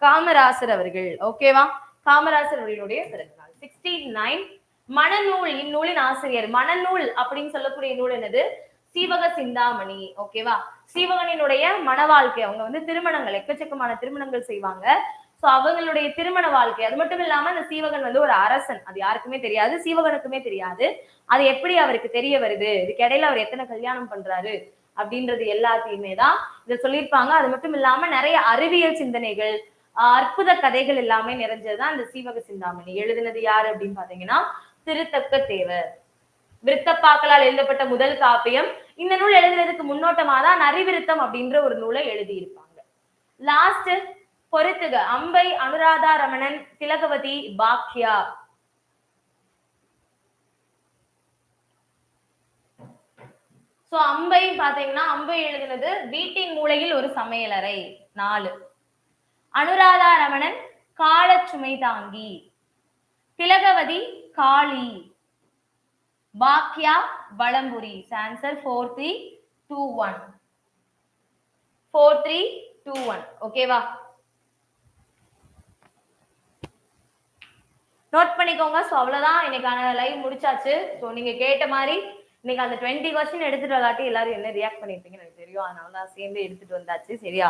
காமராசர் அவர்கள். ஓகேவா? காமராசர் அவர்களுடைய பிறந்த நாள். 69. மணநூல் இந்நூலின் ஆசிரியர். மணநூல் அப்படின்னு சொல்லக்கூடிய நூல் என்னது? சீவக சிந்தாமணி. ஓகேவா? சீவகனினுடைய மன வாழ்க்கை. அவங்க வந்து திருமணங்கள் எக்கச்சக்கமான திருமணங்கள் செய்வாங்க. சோ அவங்களுடைய திருமண வாழ்க்கை அது மட்டும் இல்லாம அந்த சீவகன் வந்து ஒரு அரசன். அது யாருக்குமே தெரியாது, சீவகனுக்குமே தெரியாது. அது எப்படி அவருக்கு தெரிய வருது, இதுக்கு இடையில அவர் எத்தனை கல்யாணம் பண்றாரு அப்படின்றது எல்லாத்தையுமே தான் இதை சொல்லியிருப்பாங்க. அது மட்டும் இல்லாம நிறைய அறிவியல் சிந்தனைகள், அற்புத கதைகள் எல்லாமே நிறைஞ்சதுதான் இந்த சீவக சிந்தாமணி. எழுதினது யாரு அப்படின்னு பாத்தீங்கன்னா திருத்தக்க தேவர். விருத்தப்பாக்களால் எழுதப்பட்ட முதல் காப்பியம். இந்த நூல் எழுதுறதுக்கு முன்னோட்டமா தான் நரிவிருத்தம் அப்படின்ற ஒரு நூலை எழுதியிருப்பாங்க. லாஸ்ட் பொறுத்துக. அம்பை, அனுராதா ரமணன், திலகவதி, பாக்யா. சோ அம்பை பாத்தீங்கன்னா அம்பை எழுதினது வீட்டின் மூலையில் ஒரு சமையலறை 4. அனுராதா ரமணன் கால சுமை தாங்கி. திலகவதி காளி. பாக்யா வளம்புரி. ஆன்சர் 4321. 4321. ஓகேவா? நோட் பண்ணிக்கோங்க. ஸோ அவ்வளவுதான், இன்னைக்கான லைவ் முடிச்சாச்சு. ஸோ நீங்க கேட்ட மாதிரி இன்னைக்கு அந்த 20 கொஸ்டின் எடுத்துட்டு வராட்டி எல்லாரும் என்ன ரியாக்ட் பண்ணிருப்பீங்கன்னு எனக்கு தெரியும். அதனால தான் சேர்ந்து எடுத்துட்டு வந்தாச்சு. சரியா?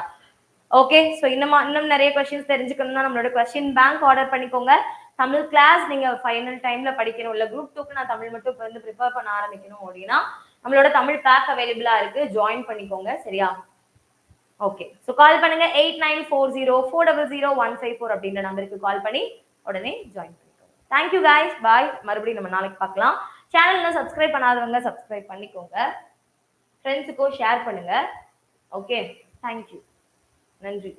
ஓகே. ஸோ இன்னும் நிறைய கொஸ்டின்ஸ் தெரிஞ்சுக்கணும்னா நம்மளோட கொஸ்டின் பேங்க் ஆர்டர் பண்ணிக்கோங்க. தமிழ் கிளாஸ் நீங்க ஃபைனல் டைம்ல படிக்கணும், இல்ல குரூப் 2க்கு நான் தமிழ் மட்டும் இப்போ வந்து ப்ரிப்பேர் பண்ண ஆரம்பிக்கணும் அப்படின்னா நம்மளோட தமிழ் பேக் அவைலபிளா இருக்கு, ஜாயின் பண்ணிக்கோங்க. சரியா? ஓகே. ஸோ கால் பண்ணுங்க 8940400154 அப்படின்ற நம்பருக்கு கால் பண்ணி உடனே ஜாயின் பண்ணிக்கோங்க. தேங்க்யூ கைஸ், பாய். மறுபடியும் நம்ம நாளைக்கு பார்க்கலாம். சேனல் சப்ஸ்கிரைப் பண்ணாதவங்க சப்ஸ்கிரைப் பண்ணிக்கோங்க, ஃப்ரெண்ட்ஸுக்கோ ஷேர் பண்ணுங்க. ஓகே, தேங்க்யூ, நன்றி.